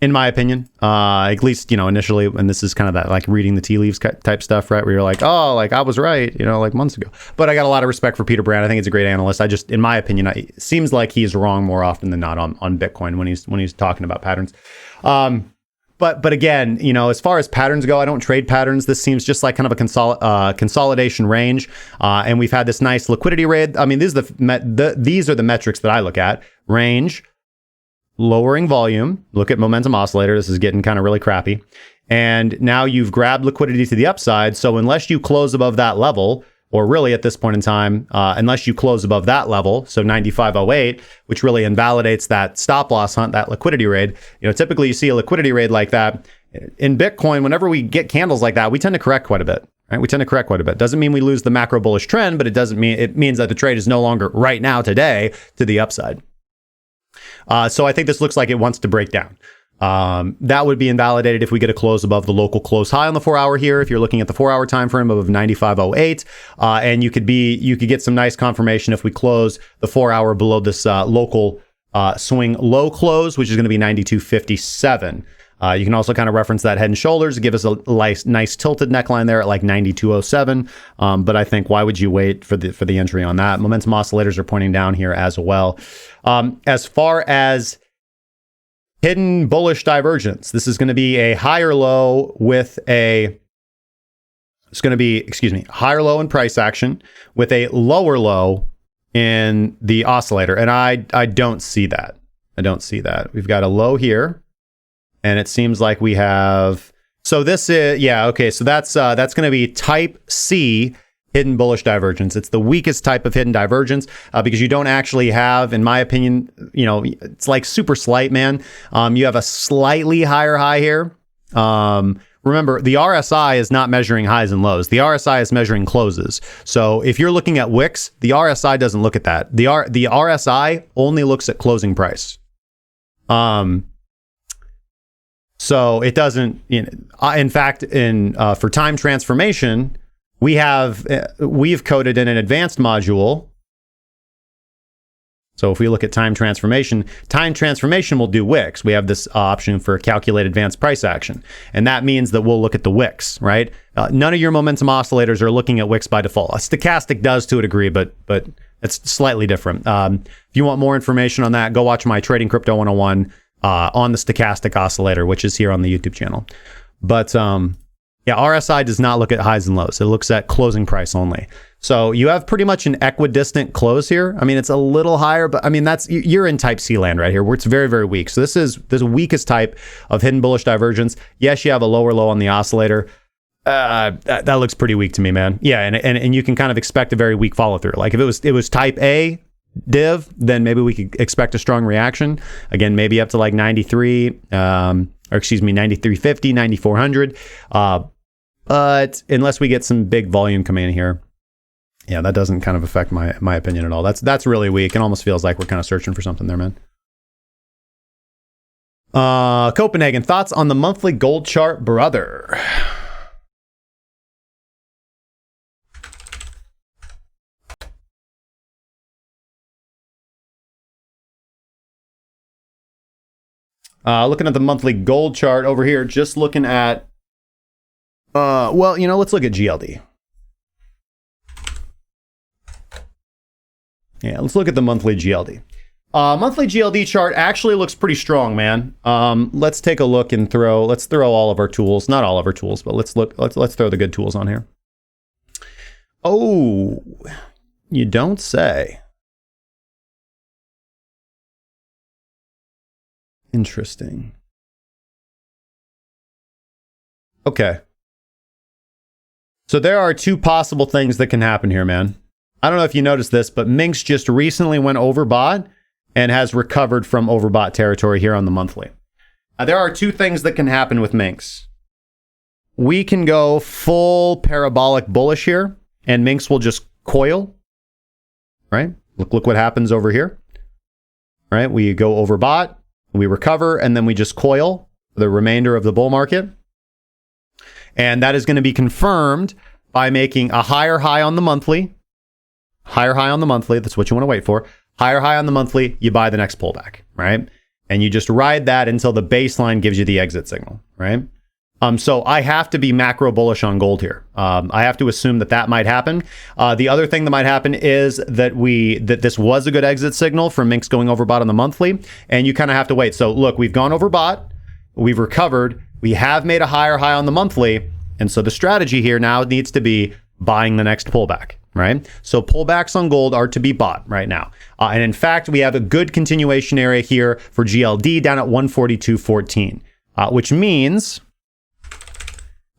In my opinion, at least, initially, and this is kind of that like reading the tea leaves type stuff, right? Where you're like, oh, like I was right, like months ago. But I got a lot of respect for Peter Brandt. I think he's a great analyst. In my opinion, it seems like he's wrong more often than not on Bitcoin when he's talking about patterns. But again, as far as patterns go, I don't trade patterns. This seems just like kind of a consolidation range. And we've had this nice liquidity raid. I mean, these are the metrics that I look at. Range, lowering volume, look at momentum oscillator. This is getting kind of really crappy. And now you've grabbed liquidity to the upside. So unless you close above that level, or really at this point in time, unless you close above that level, so 95.08, which really invalidates that stop loss hunt, that liquidity raid. Typically you see a liquidity raid like that. In Bitcoin, whenever we get candles like that, we tend to correct quite a bit. Right? We tend to correct quite a bit. Doesn't mean we lose the macro bullish trend, but it means that the trade is no longer right now today to the upside. So I think this looks like it wants to break down. That would be invalidated if we get a close above the local close high on the 4-hour here. If you're looking at the 4-hour time frame of 95.08, and you could get some nice confirmation if we close the 4-hour below this local swing low close, which is going to be 92.57. You can also kind of reference that head and shoulders, give us a nice tilted neckline there at like 92.07. But I think why would you wait for the entry on that? Momentum oscillators are pointing down here as well. As far as hidden bullish divergence, this is going to be a higher low higher low in price action with a lower low in the oscillator. And I don't see that. We've got a low here. And it seems like we have, so this is, okay. So that's going to be type C hidden bullish divergence. It's the weakest type of hidden divergence because you don't actually have, in my opinion, it's like super slight, man. You have a slightly higher high here. Remember, the RSI is not measuring highs and lows. The RSI is measuring closes. So if you're looking at wicks, the RSI doesn't look at that. The RSI only looks at closing price. So it doesn't, in fact, for time transformation, we've coded in an advanced module. So if we look at time transformation will do wicks. We have this option for calculate advanced price action. And that means that we'll look at the wicks, right? None of your momentum oscillators are looking at wicks by default. A stochastic does to a degree, but it's slightly different. If you want more information on that, go watch my Trading Crypto 101 on the stochastic oscillator, which is here on the YouTube channel. But RSI does not look at highs and lows. It looks at closing price only. So you have pretty much an equidistant close here. I mean, it's a little higher, but I mean, you're in type C land right here where it's very, very weak. So this is the weakest type of hidden bullish divergence. Yes, you have a lower low on the oscillator. That looks pretty weak to me, man. Yeah, and you can kind of expect a very weak follow through. Like if it was type A, div, then maybe we could expect a strong reaction. Again, maybe up to like 93, or excuse me, 93.50, 9400. But unless we get some big volume coming in here, yeah, that doesn't kind of affect my opinion at all. That's really weak. It almost feels like we're kind of searching for something there, man. Copenhagen, thoughts on the monthly gold chart, brother? Looking at the monthly gold chart over here, just looking at, well, you know, let's look at GLD. Yeah, let's look at the monthly GLD. Monthly GLD chart actually looks pretty strong, man. Let's take a look and let's throw all of our tools, not all of our tools, but let's throw the good tools on here. Oh, you don't say. Interesting. Okay. So there are two possible things that can happen here, man. I don't know if you noticed this, but Minx just recently went overbought and has recovered from overbought territory here on the monthly. There are two things that can happen with Minx. We can go full parabolic bullish here, and Minx will just coil, right? Look what happens over here, right? We go overbought, we recover, and then we just coil the remainder of the bull market. And that is going to be confirmed by making a higher high on the monthly. Higher high on the monthly, that's what you want to wait for. Higher high on the monthly, you buy the next pullback, right? And you just ride that until the baseline gives you the exit signal, right? So I have to be macro bullish on gold here. I have to assume that might happen. The other thing that might happen is that this was a good exit signal from Minx going overbought on the monthly, and you kind of have to wait. So look, we've gone overbought, we've recovered, we have made a higher high on the monthly, and so the strategy here now needs to be buying the next pullback, right? So pullbacks on gold are to be bought right now. And in fact, we have a good continuation area here for GLD down at 142.14, which means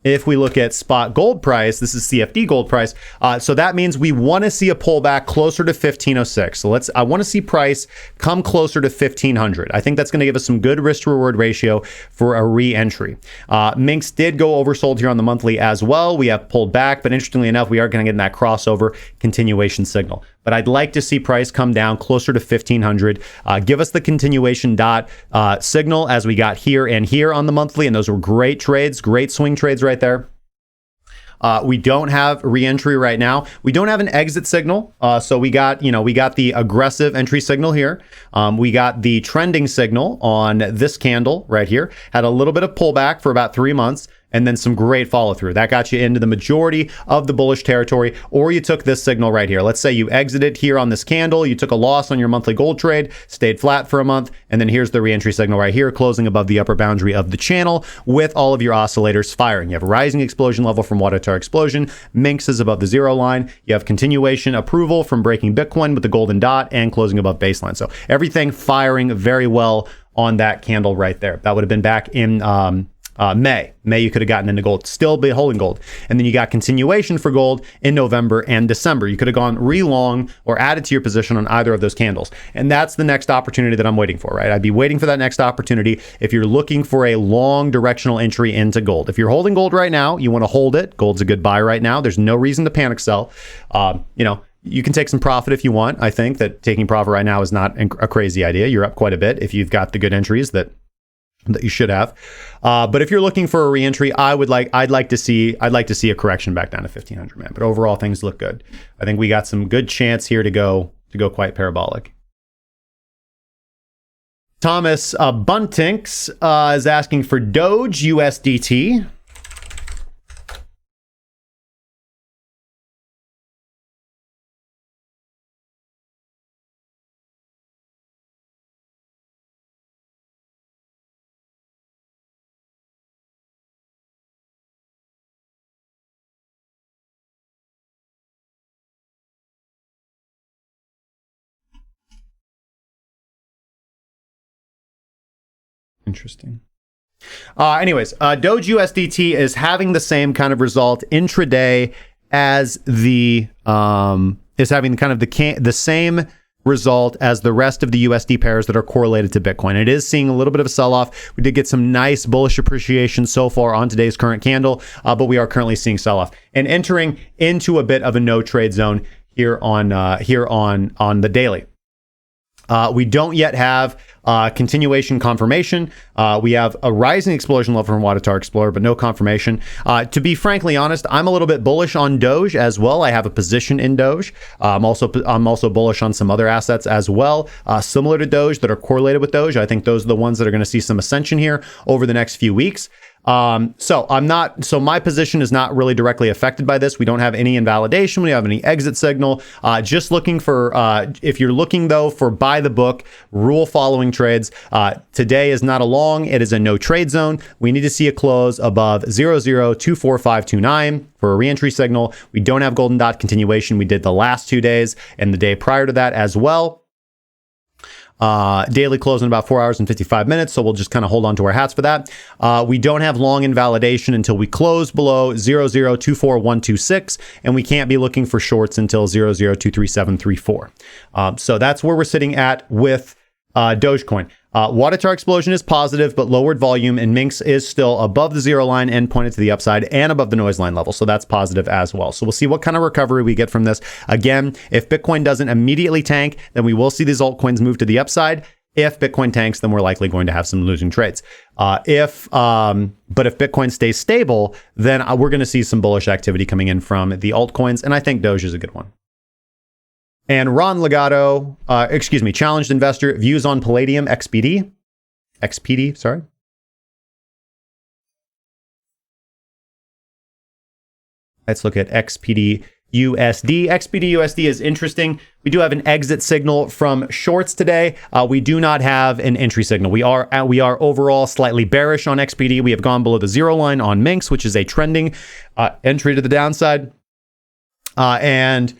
if we look at spot gold price, this is CFD gold price. So that means we want to see a pullback closer to 1506. So I want to see price come closer to 1500. I think that's going to give us some good risk to reward ratio for a re-entry. Minx did go oversold here on the monthly as well. We have pulled back, but interestingly enough, we are going to get in that crossover continuation signal. But I'd like to see price come down closer to 1500. Give us the continuation dot signal as we got here and here on the monthly, and those were great trades, great swing trades right there. We don't have re-entry right now. We don't have an exit signal. So we got the aggressive entry signal here. We got the trending signal on this candle right here. Had a little bit of pullback for about 3 months, and then some great follow through. That got you into the majority of the bullish territory, or you took this signal right here. Let's say you exited here on this candle, you took a loss on your monthly gold trade, stayed flat for a month, and then here's the re-entry signal right here, closing above the upper boundary of the channel with all of your oscillators firing. You have a rising explosion level from Water explosion. Minx is above the zero line. You have continuation approval from breaking Bitcoin with the golden dot and closing above baseline. So everything firing very well on that candle right there. That would have been back in May, you could have gotten into gold, still be holding gold. And then you got continuation for gold in November and December. You could have gone re-long or added to your position on either of those candles. And that's the next opportunity that I'm waiting for, right? I'd be waiting for that next opportunity if you're looking for a long directional entry into gold. If you're holding gold right now, you want to hold it. Gold's a good buy right now. There's no reason to panic sell. You can take some profit if you want. I think that taking profit right now is not a crazy idea. You're up quite a bit if you've got the good entries that you should have. But if you're looking for a re-entry, I'd like to see a correction back down to 1500, man. But overall, things look good. I think we got some good chance here to go quite parabolic. Thomas Buntinks is asking for Doge USDT. Interesting. Anyways, Doge USDT is having the same kind of result intraday as the is having kind of the same result as the rest of the USD pairs that are correlated to Bitcoin. It is seeing a little bit of a sell-off. We did get some nice bullish appreciation so far on today's current candle, but we are currently seeing sell-off and entering into a bit of a no trade zone here on the daily. We don't yet have continuation confirmation. We have a rising explosion level from Water Explorer, but no confirmation. To be frankly honest, I'm a little bit bullish on Doge as well. I have a position in Doge. I'm also bullish on some other assets as well, similar to Doge that are correlated with Doge. I think those are the ones that are going to see some ascension here over the next few weeks. So my position is not really directly affected by this. We don't have any invalidation. We don't have any exit signal. Just looking for, if you're looking though for buy the book, rule following trades, today is not a long, it is a no trade zone. We need to see a close above 0024529 for a reentry signal. We don't have golden dot continuation. We did the last 2 days and the day prior to that as well. Daily close in about 4 hours and 55 minutes. So we'll just kind of hold on to our hats for that. We don't have long invalidation until we close below 0024126, and we can't be looking for shorts until 0023734. So that's where we're sitting at with Dogecoin. Water explosion is positive, but lowered volume, and Minx is still above the zero line and pointed to the upside and above the noise line level. So that's positive as well. So we'll see what kind of recovery we get from this. Again, if Bitcoin doesn't immediately tank, then we will see these altcoins move to the upside. If Bitcoin tanks, then we're likely going to have some losing trades. But if Bitcoin stays stable, then we're going to see some bullish activity coming in from the altcoins. And I think Doge is a good one. And Ron Legato, challenged investor, views on Palladium XPD. Let's look at XPD USD. XPD USD is interesting. We do have an exit signal from shorts today. We do not have an entry signal. We are overall slightly bearish on XPD. We have gone below the zero line on Minx, which is a trending entry to the downside. And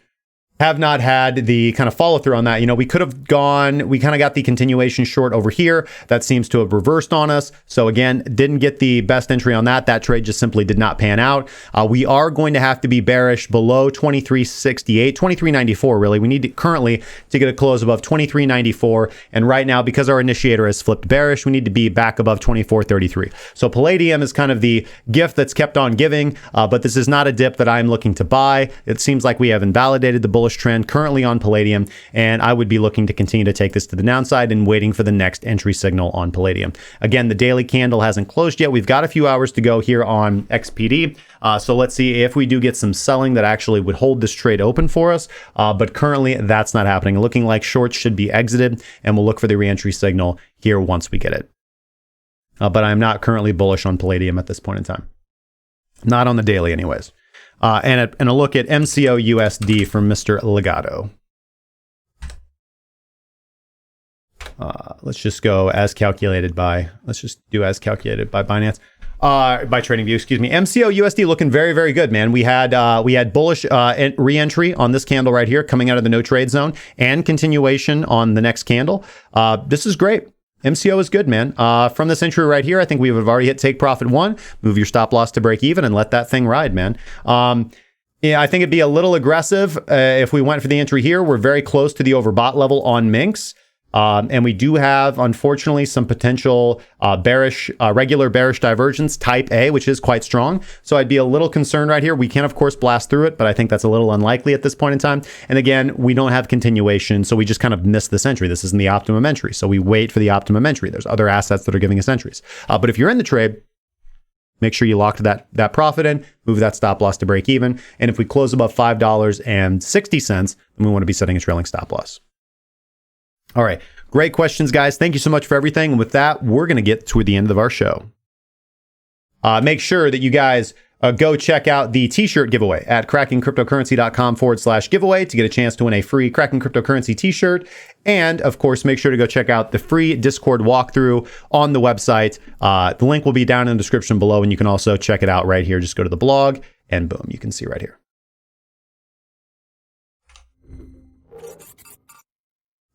have not had the kind of follow through on that. We could have gone, we kind of got the continuation short over here. That seems to have reversed on us. So again, didn't get the best entry on that. That trade just simply did not pan out. We are going to have to be bearish below 2368, 2394 really. We need to currently to get a close above 2394. And right now, because our initiator has flipped bearish, we need to be back above 2433. So Palladium is kind of the gift that's kept on giving, but this is not a dip that I'm looking to buy. It seems like we have invalidated the bullish trend currently on Palladium, and I would be looking to continue to take this to the downside and waiting for the next entry signal on Palladium. Again, the daily candle hasn't closed yet. We've got a few hours to go here on XPD. So let's see if we do get some selling that actually would hold this trade open for us. But currently that's not happening. Looking like shorts should be exited, and we'll look for the reentry signal here once we get it. But I'm not currently bullish on Palladium at this point in time. Not on the daily anyways. And a look at MCO USD from Mr. Legato. Let's just go as calculated by, let's just do as calculated by Binance, by TradingView, excuse me. MCO USD looking very, very good, man. We had bullish re-entry on this candle right here coming out of the no trade zone and continuation on the next candle. This is great. MCO is good, man. From this entry right here, I think we would have already hit take profit 1, move your stop loss to break even, and let that thing ride, man. Yeah, I think it'd be a little aggressive if we went for the entry here. We're very close to the overbought level on Minx. And we do have, unfortunately, some potential regular bearish divergence type A, which is quite strong. So I'd be a little concerned right here. We can, of course, blast through it, but I think that's a little unlikely at this point in time. And again, we don't have continuation, so we just kind of miss this entry. This isn't the optimum entry, so we wait for the optimum entry. There's other assets that are giving us entries. But if you're in the trade, make sure you lock that profit in, move that stop loss to break even. And if we close above $5.60, then we want to be setting a trailing stop loss. All right. Great questions, guys. Thank you so much for everything. And with that, we're going to get to the end of our show. Make sure that you guys go check out the t-shirt giveaway at krakencryptocurrency.com/giveaway to get a chance to win a free Kraken Cryptocurrency t-shirt. And of course, make sure to go check out the free Discord walkthrough on the website. The link will be down in the description below, and you can also check it out right here. Just go to the blog and boom, you can see right here.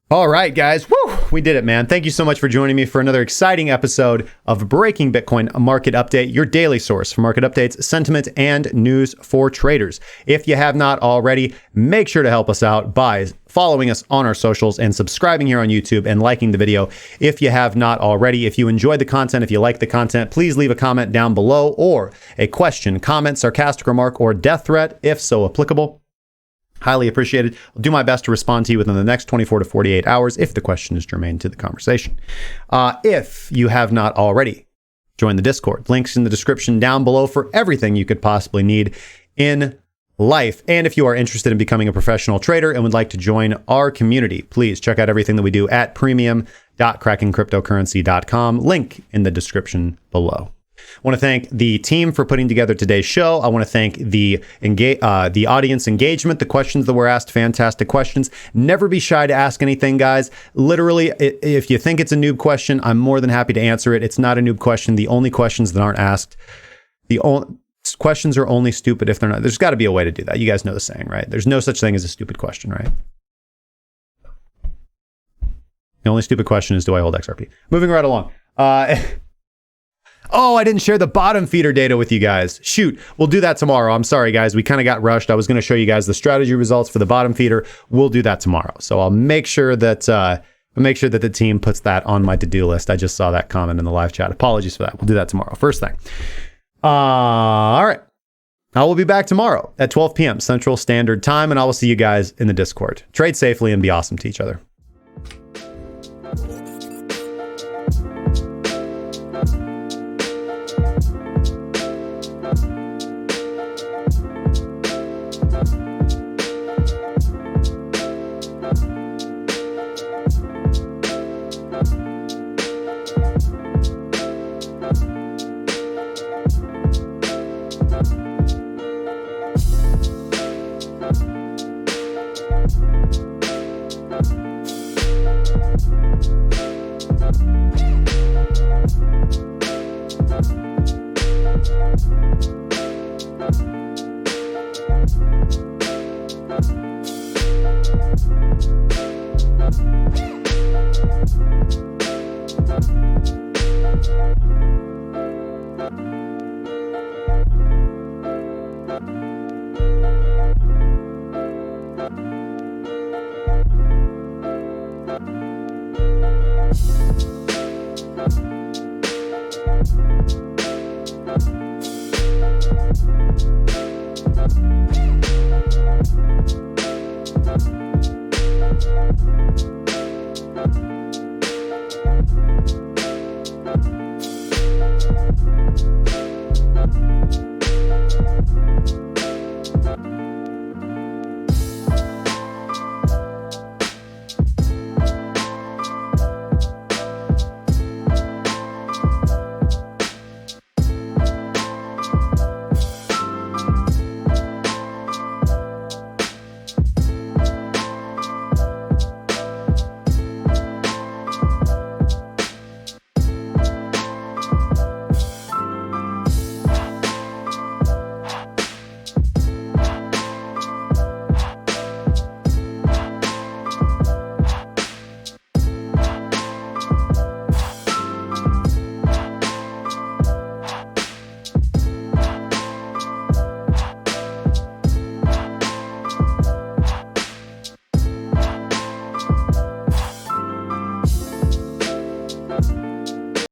All right, guys. Woo! We did it, man. Thank you so much for joining me for another exciting episode of Breaking Bitcoin Market Update, your daily source for market updates, sentiment, and news for traders. If you have not already, make sure to help us out by following us on our socials and subscribing here on YouTube and liking the video if you have not already. If you enjoyed the content, if you like the content, please leave a comment down below or a question, comment, sarcastic remark, or death threat, if so applicable. Highly appreciated. I'll do my best to respond to you within the next 24 to 48 hours if the question is germane to the conversation. If you have not already, join the Discord. Links in the description down below for everything you could possibly need in life. And if you are interested in becoming a professional trader and would like to join our community, please check out everything that we do at premium.crackingcryptocurrency.com. Link in the description below. I want to thank the team for putting together today's show. I want to thank the audience engagement, the questions that were asked, fantastic questions. Never be shy to ask anything, guys. Literally, if you think it's a noob question, I'm more than happy to answer it. It's not a noob question. The only questions that aren't asked, questions are only stupid if they're not. There's got to be a way to do that. You guys know the saying, right? There's no such thing as a stupid question, right? The only stupid question is, do I hold XRP? Moving right along. Oh, I didn't share the bottom feeder data with you guys. Shoot, we'll do that tomorrow. I'm sorry, guys. We kind of got rushed. I was going to show you guys the strategy results for the bottom feeder. We'll do that tomorrow. So I'll make sure that the team puts that on my to-do list. I just saw that comment in the live chat. Apologies for that. We'll do that tomorrow. First thing. All right. I will be back tomorrow at 12 p.m. Central Standard Time, and I will see you guys in the Discord. Trade safely and be awesome to each other.